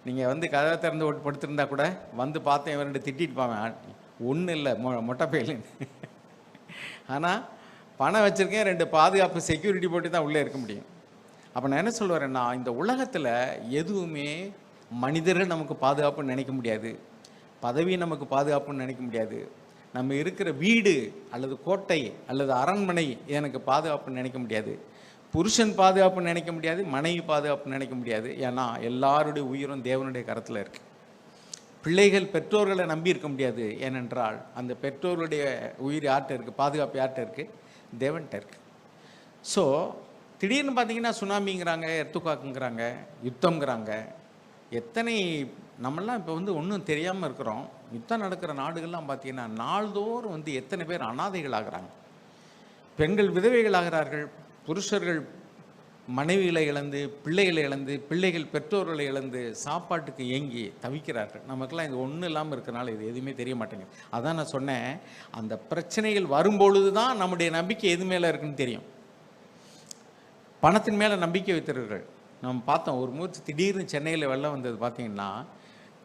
நீங்கள் வந்து கதவை திறந்து ஓட்டு படுத்திருந்தா கூட வந்து பார்த்தேன் இவன் 2 திட்டிட்டு போவேன், ஒன்றும் இல்லை மொட்டை பையலுன்னு. ஆனால் பணம் வச்சுருக்கேன், 2 பாதுகாப்பு செக்யூரிட்டி போட்டு தான் உள்ளே இருக்க முடியும். அப்போ நான் என்ன சொல்லுவேன்னா, இந்த உலகத்தில் எதுவுமே மனிதர்கள் நமக்கு பாதுகாப்புன்னு நினைக்க முடியாது, பதவி நமக்கு பாதுகாப்புன்னு நினைக்க முடியாது, நம்ம இருக்கிற வீடு அல்லது கோட்டை அல்லது அரண்மனை எனக்கு பாதுகாப்புன்னு நினைக்க முடியாது, புருஷன் பாதுகாப்புன்னு நினைக்க முடியாது, மனைவி பாதுகாப்புன்னு நினைக்க முடியாது. ஏன்னா எல்லாருடைய உயிரும் தேவனுடைய கரத்தில் இருக்குது. பிள்ளைகள் பெற்றோர்களை நம்பி இருக்க முடியாது. ஏனென்றால் அந்த பெற்றோர்களுடைய உயிர் யார்கிட்ட இருக்குது, பாதுகாப்பு யார்கிட்ட இருக்குது? தேவன்கிட்ட இருக்குது. ஸோ திடீர்னு பார்த்தீங்கன்னா சுனாமிங்கிறாங்க, எர்த்துக்காக்குங்கிறாங்க, யுத்தங்கிறாங்க. எத்தனை நம்மளாம் இப்போ வந்து ஒன்றும் தெரியாமல் இருக்கிறோம். யுத்தம் நடக்கிற நாடுகள்லாம் பார்த்தீங்கன்னா நாள்தோறும் வந்து எத்தனை பேர் அனாதைகள் ஆகிறாங்க. பெண்கள் விதவைகள் ஆகிறார்கள், புருஷர்கள் மனைவிகளை இழந்து, பிள்ளைகளை இழந்து, பிள்ளைகள் பெற்றோர்களை இழந்து சாப்பாட்டுக்கு ஏங்கி தவிக்கிறார்கள். நமக்கெல்லாம் இது ஒன்றும் இல்லாமல் இருக்கிறனால இது எதுவுமே தெரிய மாட்டேங்குது. அதான் நான் சொன்னேன், அந்த பிரச்சனைகள் வரும்பொழுது தான் நம்முடைய நம்பிக்கை எது மேலே இருக்குன்னு தெரியும். பணத்தின் மேலே நம்பிக்கை வைத்திருக்கிறார்கள். நம்ம பார்த்தோம் ஒரு மூச்சு திடீர்னு சென்னையில் வெள்ளம் வந்தது. பார்த்தீங்கன்னா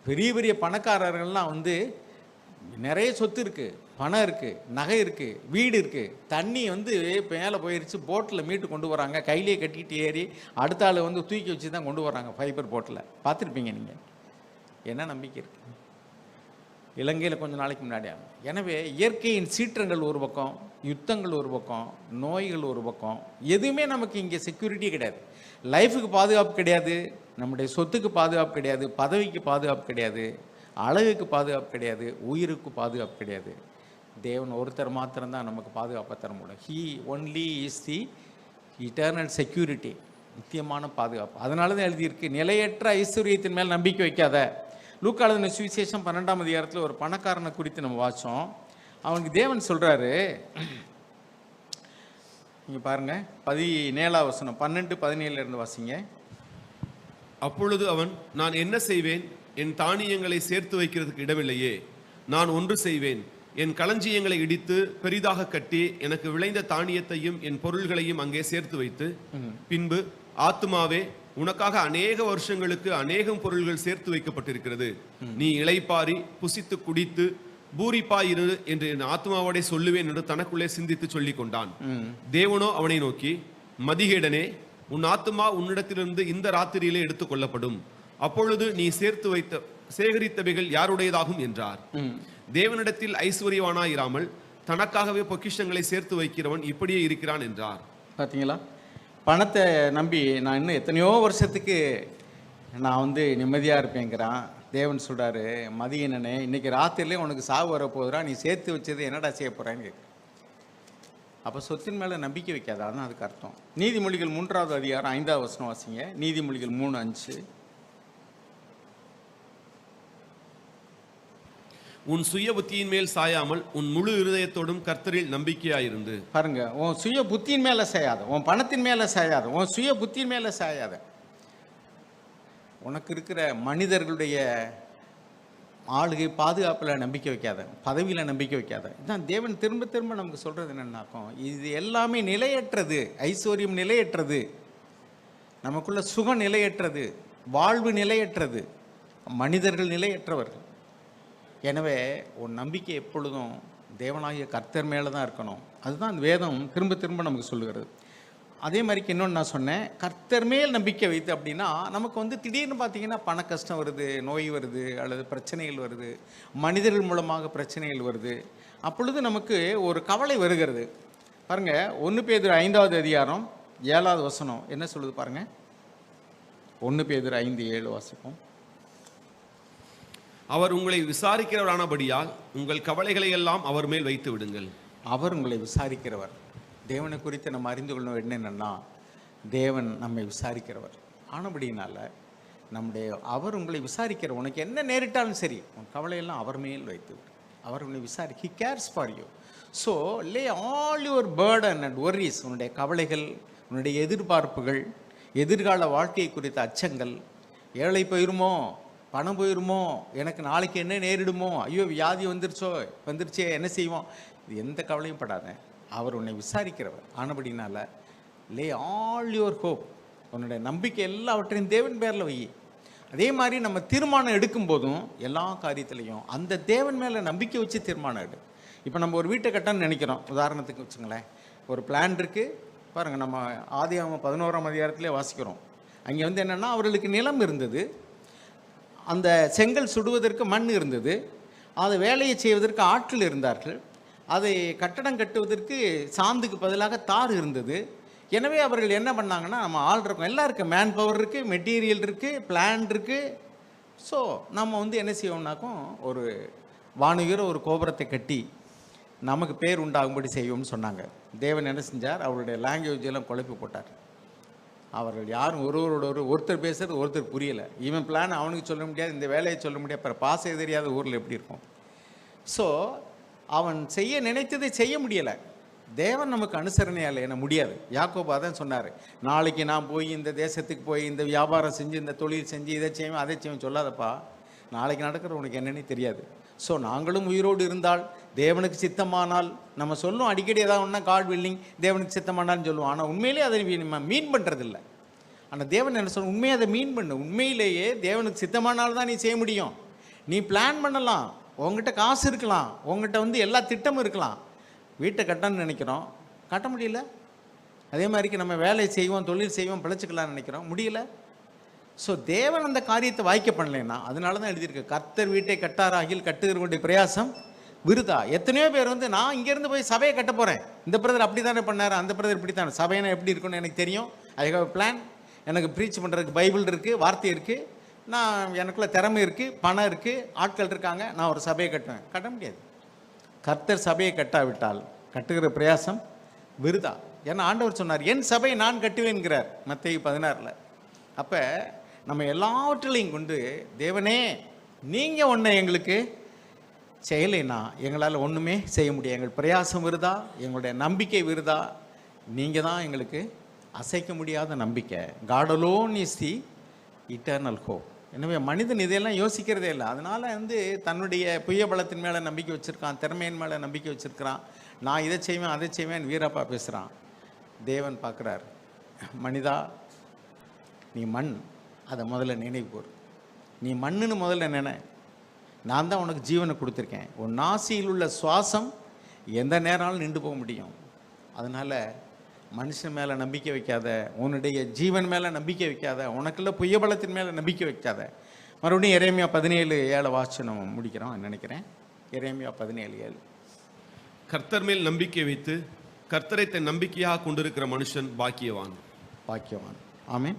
பெரிய பெரிய பணக்காரர்கள்லாம் வந்து நிறைய சொத்து இருக்குது, பணம் இருக்குது, நகை இருக்குது, வீடு இருக்குது, தண்ணி வந்து இப்போ மேலே போயிடுச்சு, போட்டில் மீட்டு கொண்டு வராங்க, கையிலே கட்டிக்கிட்டு ஏறி அடுத்த ஆள் வந்து தூக்கி வச்சு தான் கொண்டு வராங்க ஃபைபர் போட்டில். பார்த்துருப்பீங்க நீங்கள். என்ன நம்பிக்கை இருக்குது? இலங்கையில் கொஞ்சம் நாளைக்கு முன்னாடி. எனவே இயற்கையின் சீற்றங்கள் ஒரு பக்கம், யுத்தங்கள் ஒரு பக்கம், நோய்கள் ஒரு பக்கம், எதுவுமே நமக்கு இங்கே செக்யூரிட்டி கிடையாது. லைஃபுக்கு பாதுகாப்பு கிடையாது, நம்முடைய சொத்துக்கு பாதுகாப்பு கிடையாது, பதவிக்கு பாதுகாப்பு கிடையாது, அழகுக்கு பாதுகாப்பு கிடையாது, உயிருக்கு பாதுகாப்பு கிடையாது. தேவன் ஒருத்தர் மாத்திரம்தான் நமக்கு பாதுகாப்பை தர முடியும். He only is the eternal security, நித்தியமான பாதுகாப்பு. அதனால தான் எழுதியிருக்கு, நிலையற்ற ஐஸ்வர்யத்தின் மேல் நம்பிக்கை வைக்காத. லூக்கா எழுதின சுவிசேஷம் 12ஆம் அதிகாரத்தில் ஒரு பணக்காரனை குறித்து நம்ம வாச்சோம். அவனுக்கு தேவன் சொல்கிறாரு, நீங்கள் பாருங்கள் 17ஆம் வசனம் 12-17 இருந்து வாசிங்க. அப்பொழுது அவன், நான் என்ன செய்வேன்? என் தானியங்களை சேர்த்து வைக்கிறதுக்கு இடமில்லையே. நான் ஒன்று செய்வேன், என் களஞ்சியங்களை இடித்து பெரிதாக கட்டி எனக்கு விளைந்த தானியத்தையும் என் பொருள்களையும் அங்கே சேர்த்து வைத்து, பின்பு ஆத்துமாவே, உனக்காக அநேக வருஷங்களுக்கு அநேகம் பொருள்கள் சேர்த்து வைக்கப்பட்டிருக்கிறது, நீ இளைப்பாரி புசித்து குடித்து பூரிப்பாயிரு என்று என் ஆத்மாவோட சொல்லுவேன் என்று தனக்குள்ளே சிந்தித்து சொல்லிக் கொண்டான். தேவனோ அவனை நோக்கி, மதிகேடனே, உன் ஆத்மா உன்னிடத்திலிருந்து இந்த ராத்திரியிலே எடுத்துக் கொள்ளப்படும், அப்பொழுது நீ சேகரித்தவைகள் யாருடையதாகும் என்றார். தேவனிடத்தில் ஐஸ்வர்யவானாயிராமல் தனக்காகவே பொக்கிஷங்களை சேர்த்து வைக்கிறவன் இப்படியே இருக்கிறான் என்றார். பார்த்தீங்களா? பணத்தை நம்பி நான் இன்னும் எத்தனையோ வருஷத்துக்கு நான் வந்து நிம்மதியாக இருப்பேங்கிறான். தேவன் சொல்கிறாரு, மதியனே, இன்னைக்கு ராத்திரிலே உனக்கு சாவு வரப்போகுதுரா, நீ சேர்த்து வச்சது என்னடா செய்ய போகிறான்னு கேட்குறேன். அப்போ சொத்தின் மேலே நம்பிக்கை வைக்காத, அதான் அதுக்கு அர்த்தம். நீதிமொழிகள் 3வது அதிகாரம் 5வது வசனம் வாசிங்க. நீதிமொழிகள் 3:5. உன் சுய புத்தியின் மேல் சாயாமல் உன் முழு இருதயத்தோடும் கர்த்தரில் நம்பிக்கையாயிருந்து. பாருங்க, உன் சுய புத்தியின் மேலே சாயாத, உன் பணத்தின் மேலே சாயாத, உன் சுய புத்தியின் மேலே சாயாத. உனக்கு இருக்கிற மனிதர்களுடைய ஆளுகை பாதுகாப்பில் நம்பிக்கை வைக்காத, பதவியில் நம்பிக்கை வைக்காத. இதுதான் தேவன் திரும்ப திரும்ப நமக்கு சொல்கிறது என்னன்னாக்கும், இது எல்லாமே நிலையற்றது. ஐஸ்வர்யம் நிலையற்றது, நமக்குள்ள சுகம் நிலையற்றது, வாழ்வு நிலையற்றது, மனிதர்கள் நிலையற்றவர்கள். எனவே உன் நம்பிக்கை எப்பொழுதும் தேவனாகிய கர்த்தர் மேலே தான் இருக்கணும். அதுதான் வேதம் திரும்ப திரும்ப நமக்கு சொல்லுகிறது. அதே மாதிரிக்கு இன்னொன்று நான் சொன்னேன், கர்த்தர் மேல் நம்பிக்கை வைத்து அப்படின்னா நமக்கு திடீர்னு பார்த்தீங்கன்னா பண கஷ்டம் வருது, நோய் வருது, அல்லது பிரச்சனைகள் வருது, மனிதர்கள் மூலமாக பிரச்சனைகள் வருது. அப்பொழுது நமக்கு ஒரு கவலை வருகிறது. பாருங்கள், 1 பேதுரு 5வது அதிகாரம் 7வது வசனம் என்ன சொல்லுது பாருங்கள். 1 பேதுரு 5:7 வாசிப்போம். அவர் உங்களை விசாரிக்கிறவரானபடியால் உங்கள் கவலைகளை எல்லாம் அவர் மேல் வைத்து விடுங்கள். அவர் உங்களை விசாரிக்கிறவர். தேவனை குறித்து நம்ம அறிந்து கொள்ளணும் என்னென்னா, தேவன் நம்மை விசாரிக்கிறவர் ஆனபடினால அவர் உங்களை விசாரிக்கிற, உனக்கு என்ன நேரிட்டாலும் சரி உன் கவலையெல்லாம் அவர் மேல் வைத்து விடு. அவர் உன்னை he cares for you. So lay all your burden and worries, உன்னுடைய கவலைகள், உன்னுடைய எதிர்பார்ப்புகள், எதிர்கால வாழ்க்கை குறித்த அச்சங்கள், ஏழை போயிருமோ, பணம் போயிருமோ, எனக்கு நாளைக்கு என்ன நேரிடுமோ, ஐயோ வியாதி வந்துருச்சே என்ன செய்வோம், இது எந்த கவலையும் படாத. அவர் உன்னை விசாரிக்கிறவர் ஆனபடினால லே ஆல் யுவர் ஹோப், உன்னுடைய நம்பிக்கை எல்லாவற்றையும் தேவன் பேரில் வை. அதே மாதிரி நம்ம தீர்மானம் எடுக்கும் போதும் எல்லா காரியத்திலையும் அந்த தேவன் மேலே நம்பிக்கை வச்சு தீர்மானம் எடு. இப்போ நம்ம ஒரு வீட்டை கட்டணும்னு நினைக்கிறோம், உதாரணத்துக்கு வச்சுங்களேன், ஒரு பிளான் இருக்குது பாருங்கள். நம்ம ஆதியாகமம் 11ஆம் அதிகாரத்திலே வாசிக்கிறோம். அங்கே என்னென்னா, அவர்களுக்கு நிலம் இருந்தது, அந்த செங்கல் சுடுவதற்கு மண் இருந்தது, அதை வேலையை செய்வதற்கு ஆட்கள் இருந்தார்கள், அதை கட்டடம் கட்டுவதற்கு சாந்துக்கு பதிலாக தார் இருந்தது. எனவே அவர்கள் என்ன பண்ணாங்கன்னா, நம்ம ஆள் இருக்கோம், எல்லாம் இருக்குது, மேன் பவர் இருக்குது, மெட்டீரியல் இருக்குது, பிளான் இருக்குது. ஸோ நம்ம என்ன செய்வோம்னாக்கும், ஒரு வானுகிற ஒரு கோபுரத்தை கட்டி நமக்கு பேர் உண்டாகும்படி செய்வோம்னு சொன்னாங்க. தேவன் என்ன செஞ்சார், அவருடைய லாங்குவேஜ் எல்லாம் குழப்பி போட்டார். அவர்கள் யாரும் ஒருத்தர் பேசுறது ஒருத்தர் புரியலை. இவன் பிளான் அவனுக்கு சொல்ல முடியாது, இந்த வேலையை சொல்ல முடியாது, அப்புறம் பாசே தெரியாத ஊரில் எப்படி இருக்கும். ஸோ அவன் செய்ய நினைத்ததை செய்ய முடியலை. தேவன் நமக்கு அனுசரணையால் என்ன முடியாது. யாக்கோபு அதான் சொன்னார், நாளைக்கு நான் போய் இந்த தேசத்துக்கு போய் இந்த வியாபாரம் செஞ்சு இந்த தொழில் செஞ்சு இதை செய்வேன் அதை செய்வேன் சொல்லாதப்பா, நாளைக்கு நடக்கிற உனக்கு என்னன்னே தெரியாது. ஸோ நாங்களும் உயிரோடு இருந்தால், தேவனுக்கு சித்தமானால், நம்ம சொல்லுவோம் அடிக்கடி ஏதாவது ஒன்றா காட் வில்லிங், தேவனுக்கு சித்தமானால்னு சொல்லுவோம். ஆனால் உண்மையிலேயே அதை நம்ம மீன் பண்ணுறதில்ல. ஆனால் தேவன் என்ன சொல்ல, உண்மையை அதை மீன் பண்ணு. உண்மையிலேயே தேவனுக்கு சித்தமானால் தான் நீ செய்ய முடியும். நீ பிளான் பண்ணலாம், உங்ககிட்ட காசு இருக்கலாம், உங்ககிட்ட எல்லா திட்டமும் இருக்கலாம். வீட்டை கட்டணும்னு நினைக்கிறோம், கட்ட முடியல. அதே மாதிரிக்கு நம்ம வேலை செய்வோம், தொழில் செய்வோம், பிழைச்சிக்கலாம்னு நினைக்கிறோம், முடியல. ஸோ தேவன் அந்த காரியத்தை வாய்க்க பண்ணலைன்னா, அதனால தான் எழுதியிருக்கு, கர்த்தர் வீட்டை கட்டாராகில் கட்டுகிறவருடைய பிரயாசம் விருதா. எத்தனையோ பேர் நான் இங்கேருந்து போய் சபையை கட்ட போகிறேன், இந்த பிரதர் அப்படி தானே பண்ணார், அந்த பிரதர் இப்படி தானே, சபையினா எப்படி இருக்குன்னு எனக்கு தெரியும், ஐ ஹேவ் பிளான், எனக்கு ப்ரீச் பண்ணுறதுக்கு பைபிள் இருக்குது, வார்த்தை இருக்குது, நான் எனக்குள்ள திறமை இருக்குது, பணம் இருக்குது, ஆட்கள் இருக்காங்க, நான் ஒரு சபையை கட்டுவேன். கட்ட முடியாது. கர்த்தர் சபையை கட்டாவிட்டால் கட்டுகிற பிரயாசம் விருதா. ஏன்னா ஆண்டவர் சொன்னார், என் சபையை நான் கட்டுவேன்கிறார் மத்தேயு 16. அப்போ நம்ம எல்லாவற்றிலையும் கொண்டு, தேவனே நீங்கள் ஒன்று எங்களுக்கு செய்யலைன்னா எங்களால் ஒன்றுமே செய்ய முடியாது, எங்கள் பிரயாசம் விருதா, எங்களுடைய நம்பிக்கை விருதா, நீங்கள் தான் எங்களுக்கு அசைக்க முடியாத நம்பிக்கை. God alone is the eternal hope. எனவே மனிதன் இதையெல்லாம் யோசிக்கிறதே இல்லை. அதனால் தன்னுடைய புய பலத்தின் மேலே நம்பிக்கை வச்சுருக்கான், திறமையின் மேலே நம்பிக்கை வச்சுருக்கிறான். நான் இதை செய்வேன் அதை செய்வேன் வீரப்பா பேசுகிறான். தேவன் பார்க்குறார், மனிதா நீ மண், அதை முதல்ல நினைவு கூறு. நீ மண்ணுன்னு முதல்ல நினை. நான் தான் உனக்கு ஜீவனை கொடுத்துருக்கேன். உன் நாசியில் உள்ள சுவாசம் எந்த நேரம்னாலும் நின்று போக முடியும். அதனால் மனுஷன் மேலே நம்பிக்கை வைக்காத, உன்னுடைய ஜீவன் மேலே நம்பிக்கை வைக்காத, உனக்குள்ள புயபலத்தின் மேலே நம்பிக்கை வைக்காத. மறுபடியும் எரேமியா 17:7 வாசிச்சு நம்ம முடிக்கிறோம் நினைக்கிறேன். எரேமியா 17:7. கர்த்தர் மேல் நம்பிக்கை வைத்து கர்த்தரை தன் நம்பிக்கையாக கொண்டிருக்கிற மனுஷன் பாக்கியவான். பாக்கியவான். ஆமென்.